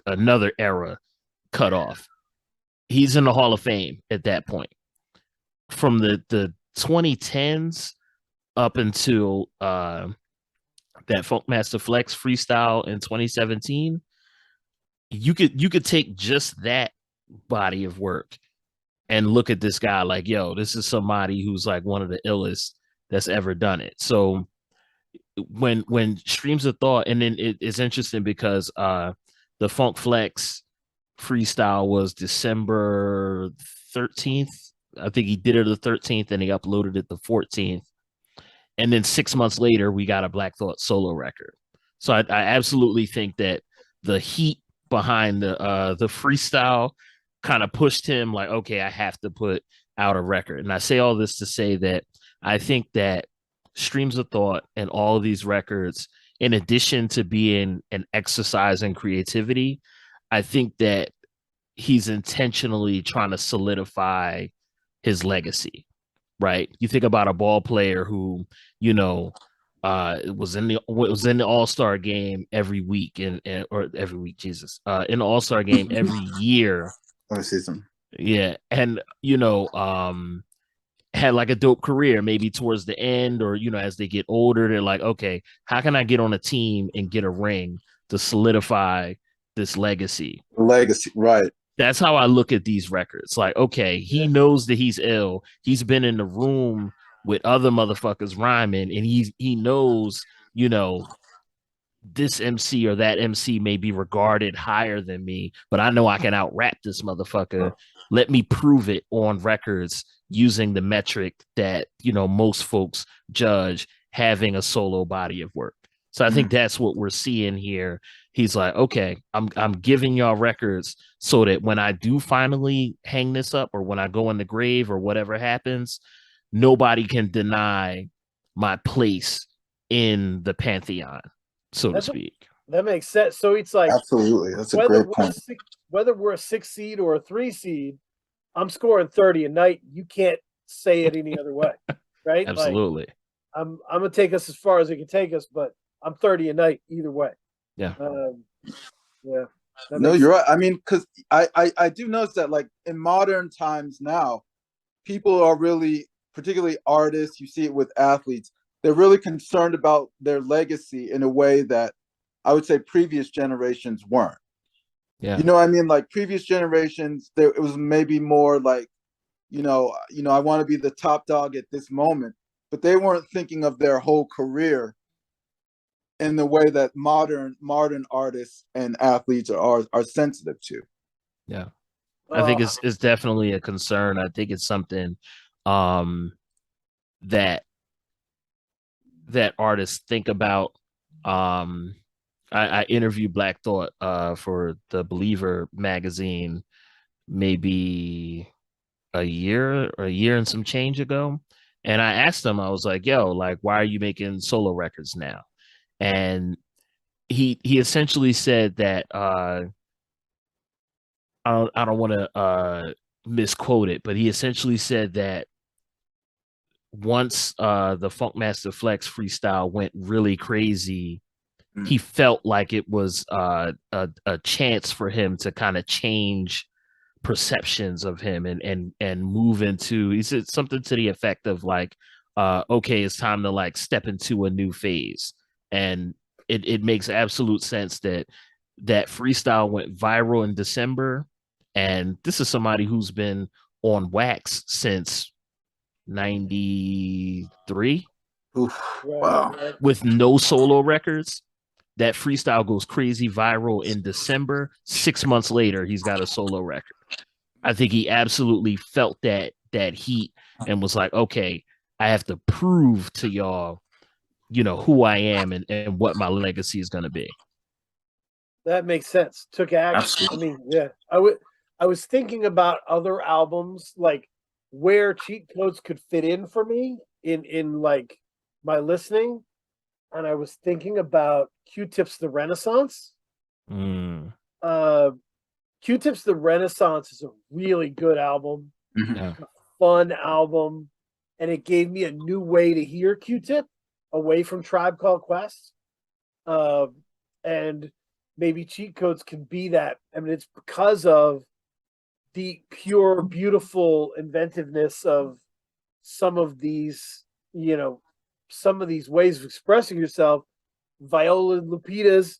another era cut off. He's in the Hall of Fame at that point. From the 2010s up until that Funkmaster Flex freestyle in 2017, you could take just that body of work and look at this guy like, yo, this is somebody who's like one of the illest that's ever done it. So when Streams of Thought, and then it's interesting because the Funk Flex freestyle was December 13th. I think he did it the 13th and he uploaded it the 14th. And then 6 months later, we got a Black Thought solo record. So I absolutely think that the heat behind the freestyle kind of pushed him like, okay, I have to put out a record. And I say all this to say that I think that Streams of Thought and all of these records, in addition to being an exercise in creativity, I think that he's intentionally trying to solidify his legacy, right? You think about a ball player who, you know, was in the All-Star game every week or every week, Jesus, in the All-Star game every year. Season. Yeah. And, you know, had like a dope career, maybe towards the end, or, you know, as they get older, they're like, okay, how can I get on a team and get a ring to solidify this legacy? Legacy, right. That's how I look at these records. Like, okay, he knows that he's ill. He's been in the room with other motherfuckers rhyming, and he knows, you know, this MC or that MC may be regarded higher than me, but I know I can out rap this motherfucker. Let me prove it on records using the metric that, you know, most folks judge having a solo body of work. So I think that's what we're seeing here. He's like, okay, I'm giving y'all records so that when I do finally hang this up, or when I go in the grave, or whatever happens, nobody can deny my place in the pantheon, so to speak. That makes sense. So it's like, absolutely, that's a great point. Whether we're a 6 seed or a 3 seed, I'm scoring 30 a night. You can't say it any other way, right? Absolutely. Like, I'm gonna take us as far as it can take us, but I'm 30 a night either way. Yeah. Yeah. No, you're right. I mean, because I do notice that, like, in modern times now, people are really, particularly artists, you see it with athletes, they're really concerned about their legacy in a way that I would say previous generations weren't. Yeah. You know what I mean? Like, previous generations, it was maybe more like, you know, I want to be the top dog at this moment, but they weren't thinking of their whole career in the way that modern artists and athletes are sensitive to. Yeah. I think it's definitely a concern. I think it's something that artists think about. I interviewed Black Thought for the Believer magazine maybe a year and some change ago. And I asked him, I was like, yo, like, why are you making solo records now? And he essentially said that I don't want to misquote it, but he essentially said that once the Funkmaster Flex freestyle went really crazy, he felt like it was a chance for him to kind of change perceptions of him and move into, he said something to the effect of like, okay, it's time to like step into a new phase. And it makes absolute sense that freestyle went viral in December. And this is somebody who's been on wax since 93. Wow. With no solo records. That freestyle goes crazy viral in December. 6 months later, he's got a solo record. I think he absolutely felt that heat and was like, okay, I have to prove to y'all, you know, who I am and what my legacy is going to be. That makes sense. Took action. Absolutely. I mean, yeah. I was thinking about other albums, like where cheat codes could fit in for me in like my listening. And I was thinking about Q-Tip's The Renaissance. Q-Tip's The Renaissance is a really good album. Yeah. A fun album. And it gave me a new way to hear Q-Tip away from Tribe Called Quest. And maybe cheat codes can be that. I mean, it's because of the pure, beautiful inventiveness of some of these, you know, some of these ways of expressing yourself. Viola Lupita's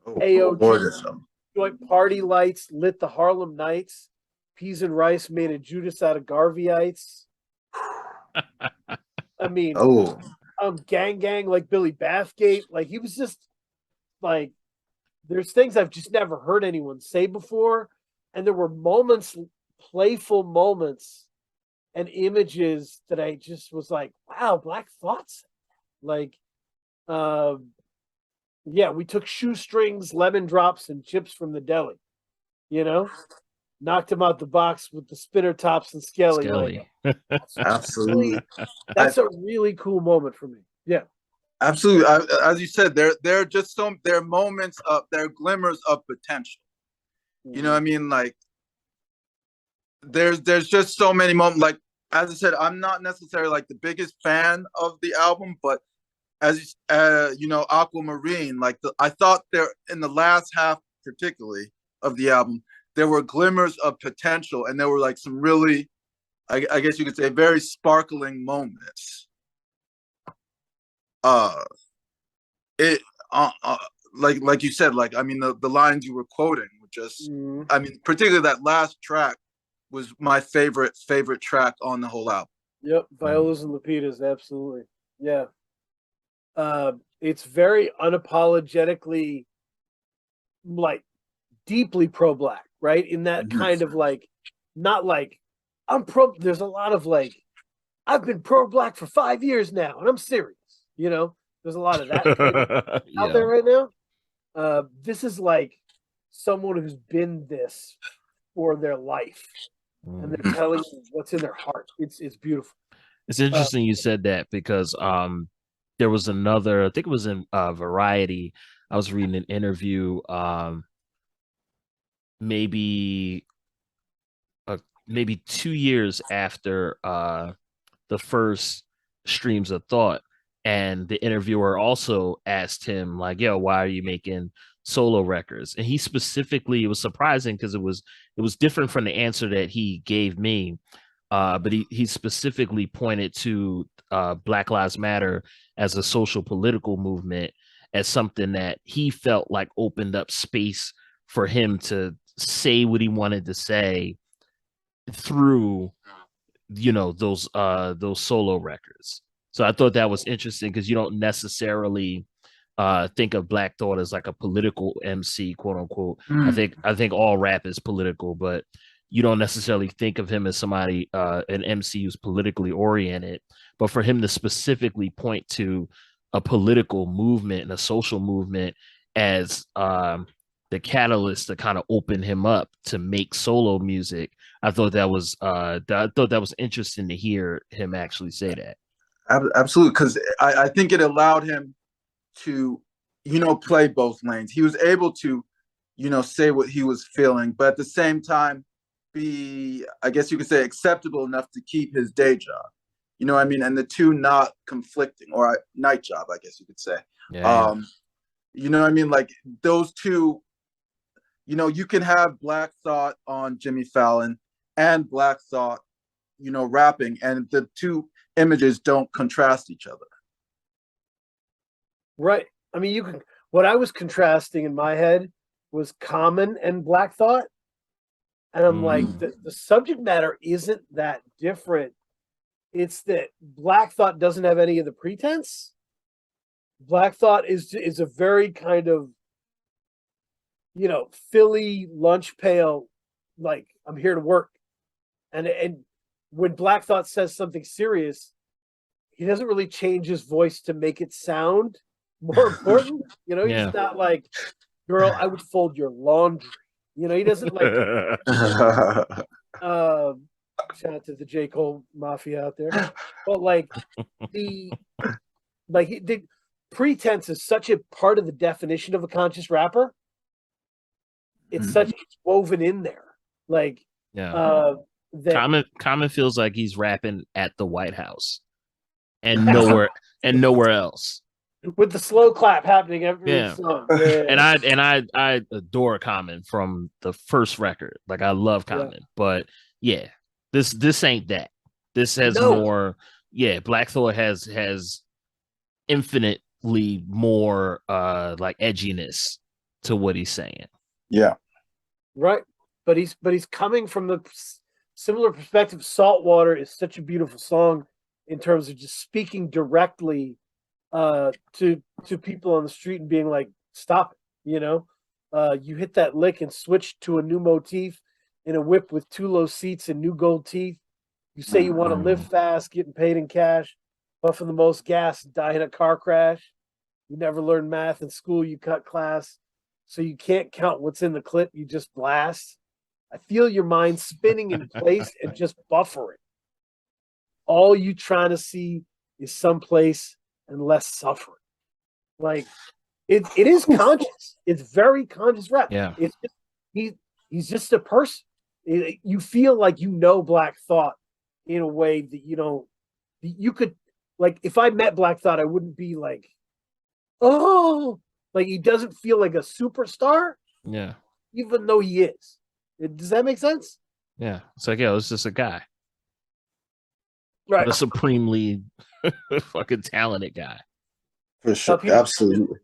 AOT, Joint Party Lights, Lit the Harlem Nights, Peas and Rice made a Judas out of Garveyites. I mean, Gang Gang, like Billy Bathgate. Like, he was just like, there's things I've just never heard anyone say before. And there were moments, playful moments and images that I just was like, wow, Black Thoughts. Like, yeah, we took shoestrings, lemon drops, and chips from the deli, you know, knocked him out the box with the spinner tops and Skelly. Like, absolutely. That's a really cool moment for me. Yeah. Absolutely. As you said, they're just they're moments of, they're glimmers of potential. You know what I mean? Like there's just so many moments. Like as I said, I'm not necessarily like the biggest fan of the album, but as you know, Aquamarine, like I thought there in the last half, particularly of the album, there were glimmers of potential, and there were like some really, I guess you could say, very sparkling moments. It like you said, like I mean, the lines you were quoting were just, I mean, particularly that last track was my favorite track on the whole album. Yep, Violas and Lapidas, absolutely. Yeah. It's very unapologetically, like, deeply pro-black, right? In that kind of like, not like I'm pro. There's a lot of like, I've been pro-black for 5 years now, and I'm serious. You know, there's a lot of that out there right now. This is like someone who's been this for their life, and they're telling you what's in their heart. It's beautiful. It's interesting you said that because there was another, I think it was in Variety. I was reading an interview maybe 2 years after the first Streams of Thought, and the interviewer also asked him like, yo, why are you making solo records? And he specifically, it was surprising because it was different from the answer that he gave me, but he specifically pointed to Black Lives Matter as a social political movement, as something that he felt like opened up space for him to say what he wanted to say through, you know, those solo records. So I thought that was interesting because you don't necessarily think of Black Thought as like a political MC, quote unquote. I think all rap is political, but you don't necessarily think of him as somebody, an MC who's politically oriented. But for him to specifically point to a political movement and a social movement as the catalyst to kind of open him up to make solo music, I thought that was interesting to hear him actually say that. Absolutely, because I think it allowed him to, you know, play both lanes. He was able to, you know, say what he was feeling, but at the same time be, I guess you could say, acceptable enough to keep his day job. You know what I mean? And the two not conflicting, or night job, I guess you could say. Yeah. You know what I mean? Like those two, you know, you can have Black Thought on Jimmy Fallon and Black Thought, you know, rapping, and the two images don't contrast each other. Right. I mean, you can. What I was contrasting in my head was Common and Black Thought, and I'm like, the subject matter isn't that different. It's that Black Thought doesn't have any of the pretense. Black Thought is a very kind of, you know, Philly lunch pail, like, I'm here to work. And when Black Thought says something serious, he doesn't really change his voice to make it sound more important. You know, he's not like, girl, I would fold your laundry. You know, he doesn't like shout out to the J. Cole Mafia out there. But like the pretense is such a part of the definition of a conscious rapper. It's it's woven in there. Like Common feels like he's rapping at the White House and nowhere else. With the slow clap happening every song. And I adore Common from the first record. Like I love Common, but this ain't that. This has more. Yeah, Black Thought has infinitely more like edginess to what he's saying. Yeah, right. But he's coming from the similar perspective. Saltwater is such a beautiful song in terms of just speaking directly to people on the street and being like, stop it, you know. You hit that lick and switch to a new motif in a whip with 2 low seats and new gold teeth. You say you want to live fast, getting paid in cash, puffing the most gas, die in a car crash. You never learned math in school, you cut class, so you can't count what's in the clip, you just blast. I feel your mind spinning in place and just buffering. All you trying to see is someplace and less suffering. Like it is conscious. It's very conscious rap. Yeah. It's just he's just a person. You feel like you know Black Thought in a way that you don't. You could like if I met Black Thought, I wouldn't be like, oh, like he doesn't feel like a superstar, Yeah. even though he is. Does that make sense? Yeah. It's like, yo, it's just a guy. Right. But a supremely fucking talented guy. For sure. Absolutely.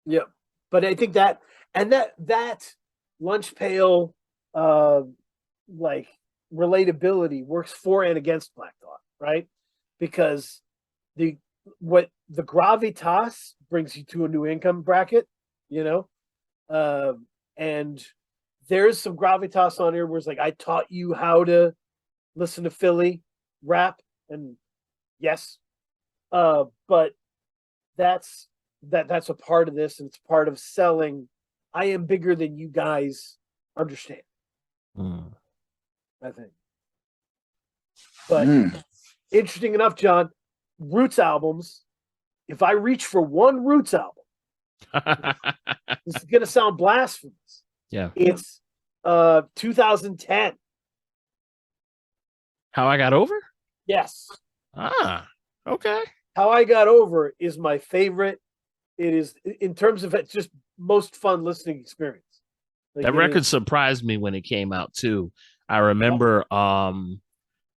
Yeah. But I think that and that lunch pail like relatability works for and against Black Thought, right? Because the gravitas brings you to a new income bracket, you know, and there's some gravitas on here where it's like I taught you how to listen to Philly rap, and yes, but that's a part of this, and it's part of selling. I am bigger than you guys understand. I think, but interesting enough, John, Roots albums. If I reach for one Roots album, this is gonna sound blasphemous. Yeah, it's 2010. How I Got Over? Yes. Okay. How I Got Over is my favorite. It is in terms of it's just most fun listening experience. Like that record surprised me when it came out too. I remember a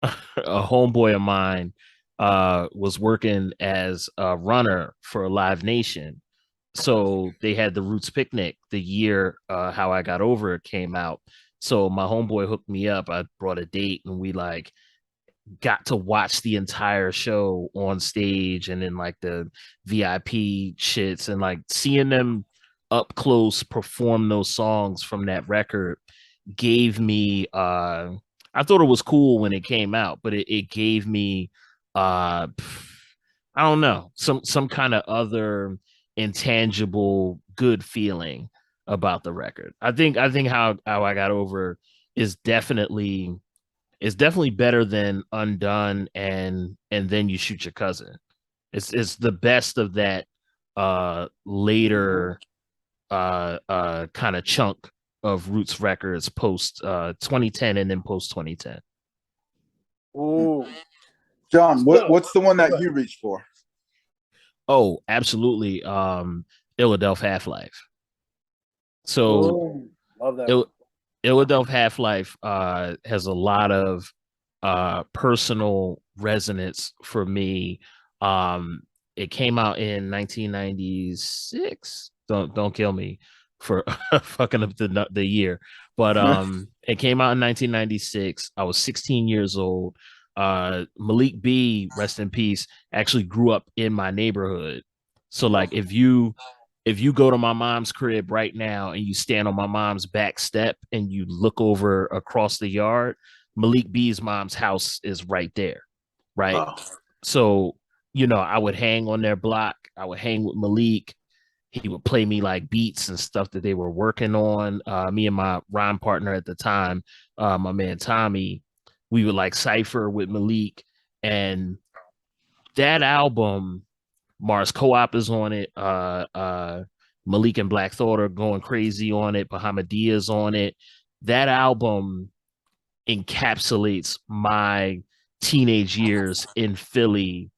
homeboy of mine was working as a runner for Live Nation. So they had the Roots Picnic the year How I Got Over came out. So my homeboy hooked me up. I brought a date and we like got to watch the entire show on stage and then like the VIP shits and like seeing them up close perform those songs from that record gave me I thought it was cool when it came out, but it gave me I don't know, some kind of other intangible good feeling about the record. I think how I Got Over is definitely better than Undone and Then You Shoot Your Cousin. It's the best of that later kind of chunk of Roots records post 2010 and then post 2010. Ooh. John, what's the one that you reached for? Oh, absolutely. Philadelphia Half-Life. So love that. Philadelphia Half-Life has a lot of personal resonance for me. It came out in 1996. Don't kill me for fucking up the year, but it came out in 1996. I was 16 years old. Malik B, rest in peace, actually grew up in my neighborhood. So like if you go to my mom's crib right now and you stand on my mom's back step and you look over across the yard, Malik B's mom's house is right there. Right. Oh. So, you know, I would hang on their block. I would hang with Malik. He would play me like beats and stuff that they were working on. Me and my rhyme partner at the time, my man Tommy, we would like cypher with Malik. And that album, Mars Co-op is on it. Malik and Black Thought are going crazy on it. Bahamadia on it. That album encapsulates my teenage years in Philly's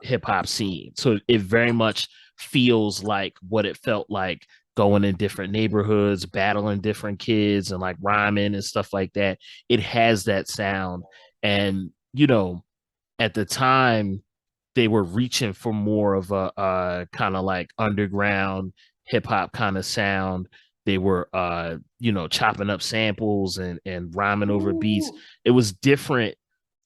hip hop scene. So it very much feels like what it felt like going in different neighborhoods, battling different kids and like rhyming and stuff like that. It has that sound. And, you know, at the time, they were reaching for more of a kind of like underground hip hop kind of sound. They were, you know, chopping up samples and rhyming over beats. It was different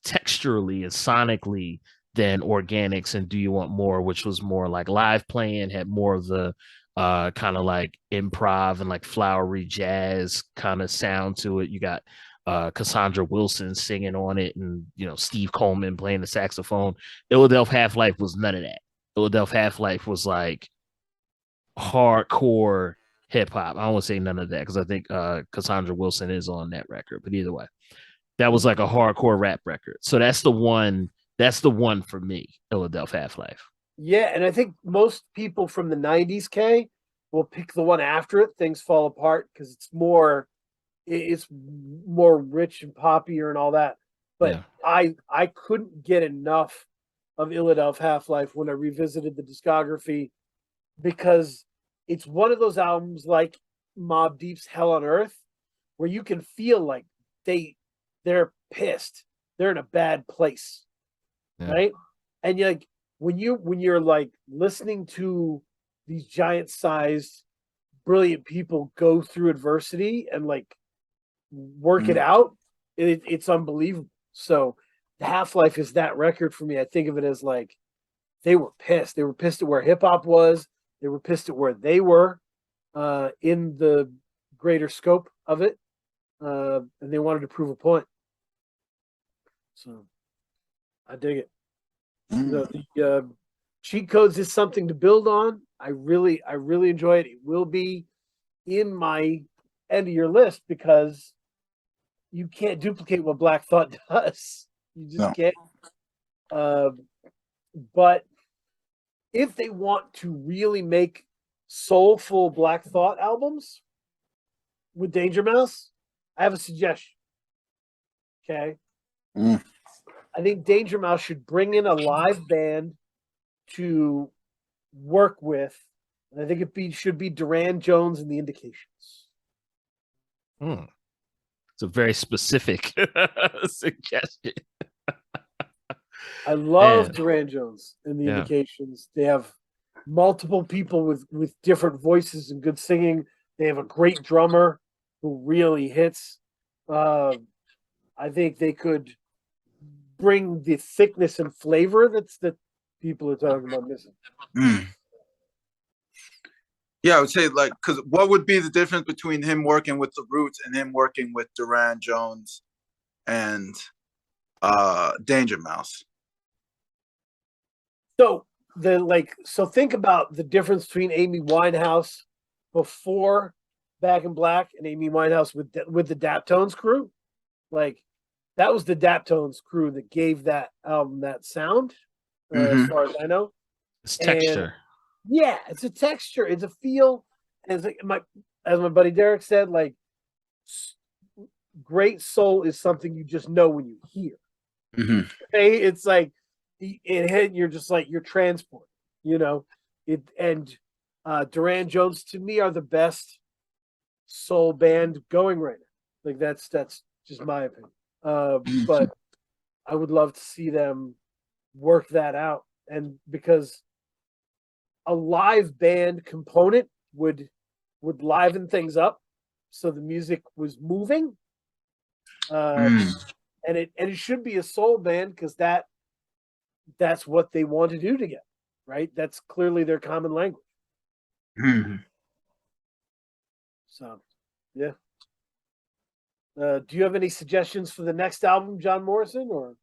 texturally and sonically than Organics and Do You Want More, which was more like live playing, had more of the kind of like improv and like flowery jazz kind of sound to it. You got Cassandra Wilson singing on it and, you know, Steve Coleman playing the saxophone. Philadelphia Half-Life was none of that. Philadelphia Half-Life was like hardcore hip hop. I don't want to say none of that because I think Cassandra Wilson is on that record, but either way, that was like a hardcore rap record. So that's the one for me, Philadelphia Half-Life. Yeah, and I think most people from the 90s, K, will pick the one after it, Things Fall Apart, because it's more rich and poppier and all that. But Yeah. I couldn't get enough of Illadelph Half-Life when I revisited the discography, because it's one of those albums like Mobb Deep's Hell on Earth, where you can feel like they're pissed. They're in a bad place. Yeah. Right? And you're like, when you're like listening to these giant sized brilliant people go through adversity and like work it out, it's unbelievable. So the Half-Life is that record for me. I think of it as like they were pissed. They were pissed at where hip hop was. They were pissed at where they were in the greater scope of it. And they wanted to prove a point. So I dig it. The cheat codes is something to build on. I really enjoy it. It will be in my end of your list because you can't duplicate what Black Thought does. You just can't. But if they want to really make soulful Black Thought albums with Danger Mouse, I have a suggestion. Okay. I think Danger Mouse should bring in a live band to work with. And I think should be Duran Jones and the Indications. It's a very specific suggestion. I love Duran Jones and the Indications. They have multiple people with different voices and good singing. They have a great drummer who really hits. I think they could bring the thickness and flavor that people are talking about missing. Yeah, I would say like, because what would be the difference between him working with the Roots and him working with Duran Jones and Danger Mouse? So think about the difference between Amy Winehouse before Back in Black and Amy Winehouse with the Daptones crew. Like that was the Daptones crew that gave that album that sound, as far as I know. It's texture. Yeah, it's a texture, it's a feel, and it's like as my buddy Derek said, like great soul is something you just know when you hear. Okay, it's like it hit, you're just like you're transported, it. And Duran Jones to me are the best soul band going right now. Like that's just my opinion. But I would love to see them work that out, and because a live band component would liven things up, so the music was moving, and it should be a soul band because that's what they want to do together, right? That's clearly their common language. So, yeah. Do you have any suggestions for the next album, John Morrison, or?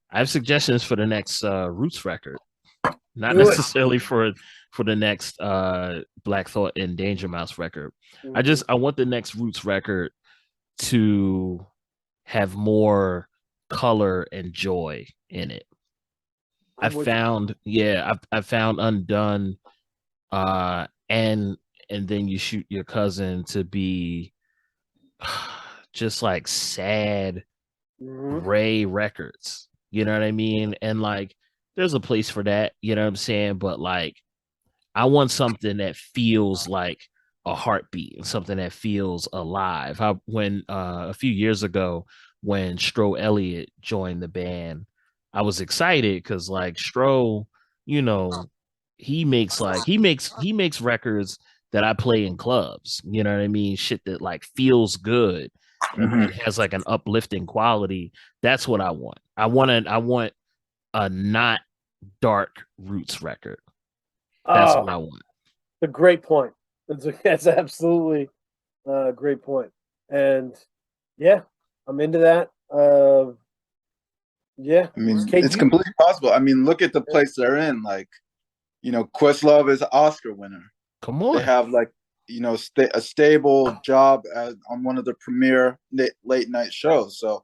I have suggestions for the next Roots record, not Do it. necessarily for the next Black Thought and Danger Mouse record. I want the next Roots record to have more color and joy in it. I found Undone, and then You Shoot Your Cousin to be just like sad gray records. You know what I mean? And like there's a place for that, you know what I'm saying? But like I want something that feels like a heartbeat and something that feels alive. When a few years ago when Stro Elliott joined the band, I was excited because like Stro, he makes records that I play in clubs, you know what I mean? Shit that like feels good and has like an uplifting quality. That's what I want. I want a not dark Roots record. That's what I want. A great point. That's absolutely a great point. And yeah, I'm into that. Yeah. I mean, it's completely possible. I mean, look at the place they're in. Like, Questlove is an Oscar winner. Come on. They have like, a stable job on one of the premier late night shows. So,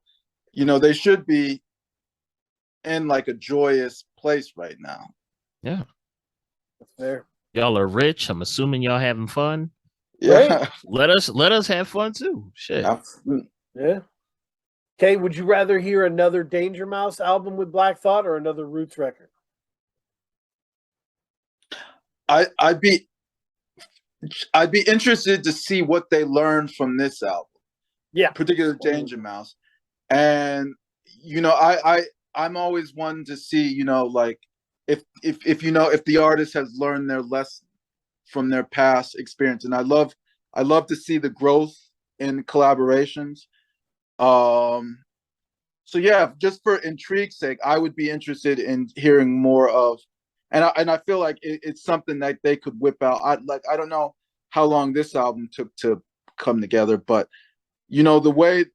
they should be in like a joyous place right now. Yeah. That's fair. Y'all are rich. I'm assuming y'all having fun. Yeah. Let us have fun too. Shit. Yeah. Okay, would you rather hear another Danger Mouse album with Black Thought or another Roots record? I'd be interested to see what they learned from this album. Yeah. Particularly Danger Mouse. And I'm always one to see, like if the artist has learned their lesson from their past experience. And I love to see the growth in collaborations. So yeah, just for intrigue's sake, I would be interested in hearing more of, and I feel like it's something that they could whip out. I don't know how long this album took to come together, but the way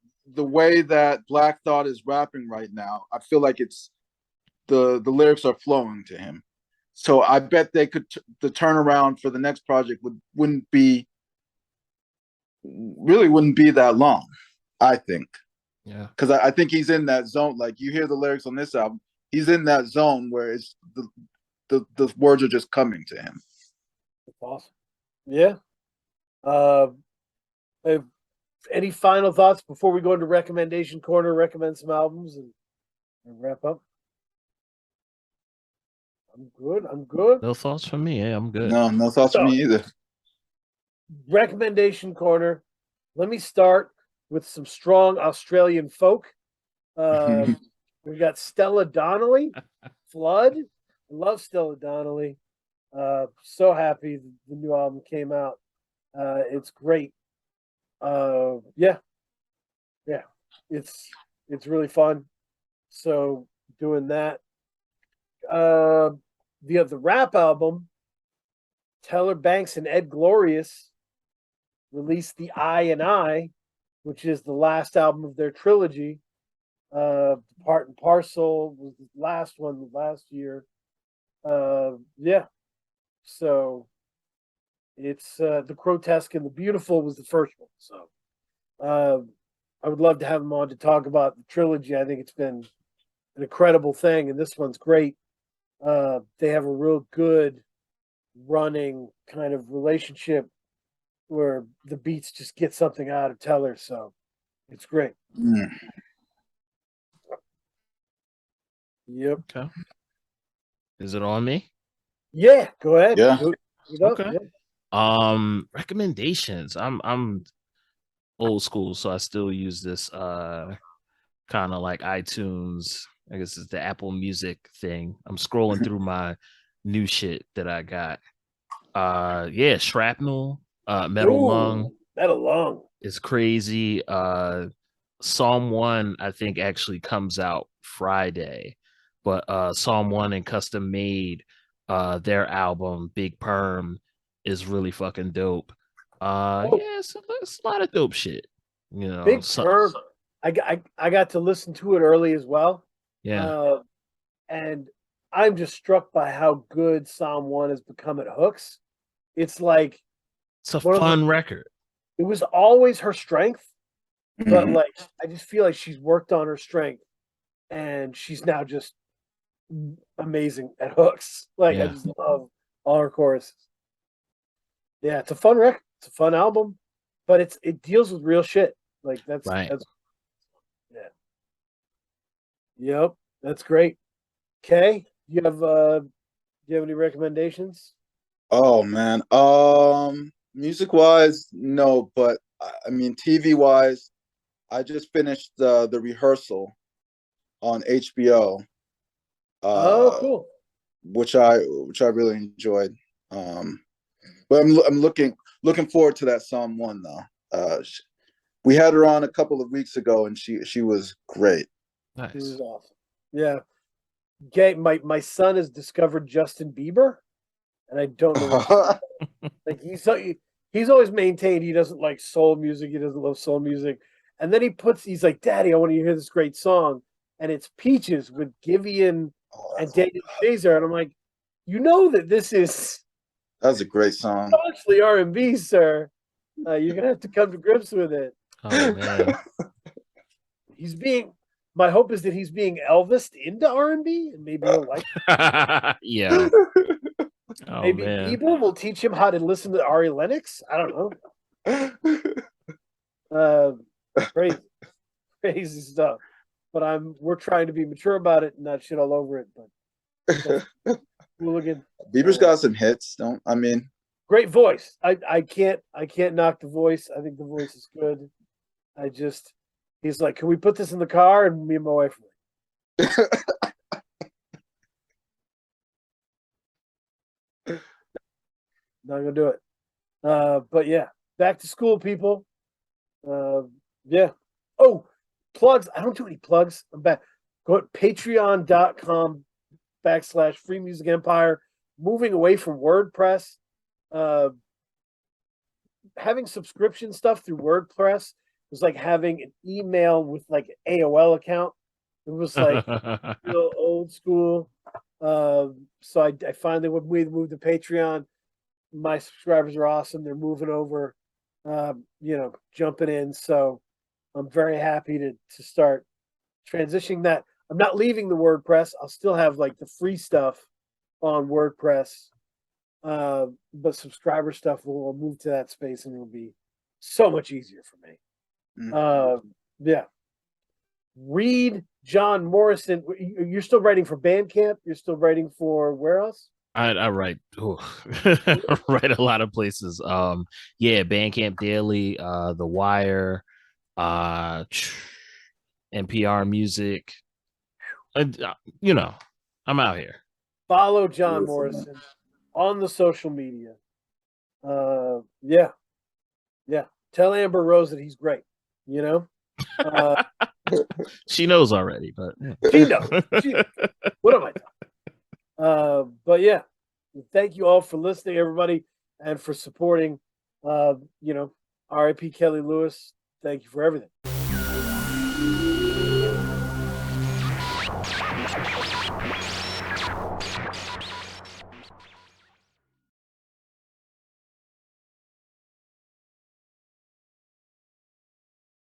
that Black Thought is rapping right now, I feel like it's the lyrics are flowing to him. So I bet they could the turnaround for the next project wouldn't be that long, I think. Yeah. Because I think he's in that zone. Like you hear the lyrics on this album, he's in that zone where it's the words are just coming to him. That's awesome. Yeah. Any final thoughts before we go into recommendation corner, recommend some albums and wrap up? I'm good. No thoughts from me. Yeah, I'm good. No thoughts from me either. Recommendation corner. Let me start with some strong Australian folk. We got Stella Donnelly, Flood. I love Stella Donnelly. So happy the new album came out. It's great. Yeah, it's really fun. So doing that. The rap album, Teller Banks and Ed Glorious released the I, which is the last album of their trilogy. Part and Parcel was the last one last year. Yeah. So it's The Grotesque and the Beautiful was the first one. So I would love to have them on to talk about the trilogy. I think it's been an incredible thing, and this one's great. They have a real good running kind of relationship where the beats just get something out of Teller. So it's great. Yep. Okay. Is it on me? Yeah, go ahead. Yeah. Okay. Recommendations. I'm old school, so I still use this kind of like iTunes. I guess it's the Apple Music thing. I'm scrolling through my new shit that I got. Yeah, Shrapnel, Metal Lung. Metal Lung is crazy. Psalm 1, I think, actually comes out Friday, but Psalm 1 and Custom Made, their album Big Perm is really fucking dope. Yeah, it's a lot of dope shit. Big Perm. I got to listen to it early as well. Yeah. And I'm just struck by how good Psalm 1 has become at hooks. It's like it's a fun record. It was always her strength, but like I just feel like she's worked on her strength and she's now just amazing at hooks. Like I just love all her choruses. Yeah, it's a fun record. It's a fun album, but it deals with real shit. Like that's right. That's Yep, that's great. Kay, do you have any recommendations? Oh man. Music wise, no, but I mean TV wise, I just finished the Rehearsal on HBO. Cool. Which I really enjoyed. But I'm looking forward to that Psalm 1 though. We had her on a couple of weeks ago and she was great. Nice. She was awesome. Yeah. Okay, my son has discovered Justin Bieber, and I don't know. Like he's always maintained he doesn't like soul music. He doesn't love soul music, and then he's like, "Daddy, I want to hear this great song," and it's Peaches with Giveon and Daniel Caesar, and I'm like, you know that this is that's a great song. Actually, R&B, sir. You're gonna have to come to grips with it. Oh man. My hope is that he's being Elvised into R&B, and maybe he'll like it. Yeah. Oh Maybe man. people will teach him how to listen to Ari Lennox. I don't know. Crazy stuff. But we're trying to be mature about it and not shit all over it. But Hooligan. Bieber's got some hits. Great voice. I can't knock the voice. I think the voice is good. He's like, can we put this in the car? And me and my wife were like, not gonna do it. But yeah, back to school, people. Yeah. Oh, plugs. I don't do any plugs. I'm back. Go to patreon.com/Free Music Empire. Moving away from WordPress. Having subscription stuff through WordPress was like having an email with like an AOL account. It was like old school. So I finally moved to Patreon. My subscribers are awesome. They're moving over, jumping in. So I'm very happy to start transitioning that. I'm not leaving the WordPress. I'll still have like the free stuff on WordPress. But subscriber stuff will move to that space and it'll be so much easier for me. Yeah. Read John Morrison. You're still writing for Bandcamp? You're still writing for where else? I write write a lot of places. Bandcamp Daily, The Wire, NPR Music. I'm out here. Follow John Morrison on the social media. Yeah. Tell Amber Rose that he's great. She knows already, but she knows. What am I talking? But yeah, thank you all for listening, everybody, and for supporting. R.I.P. Kelly Lewis. Thank you for everything.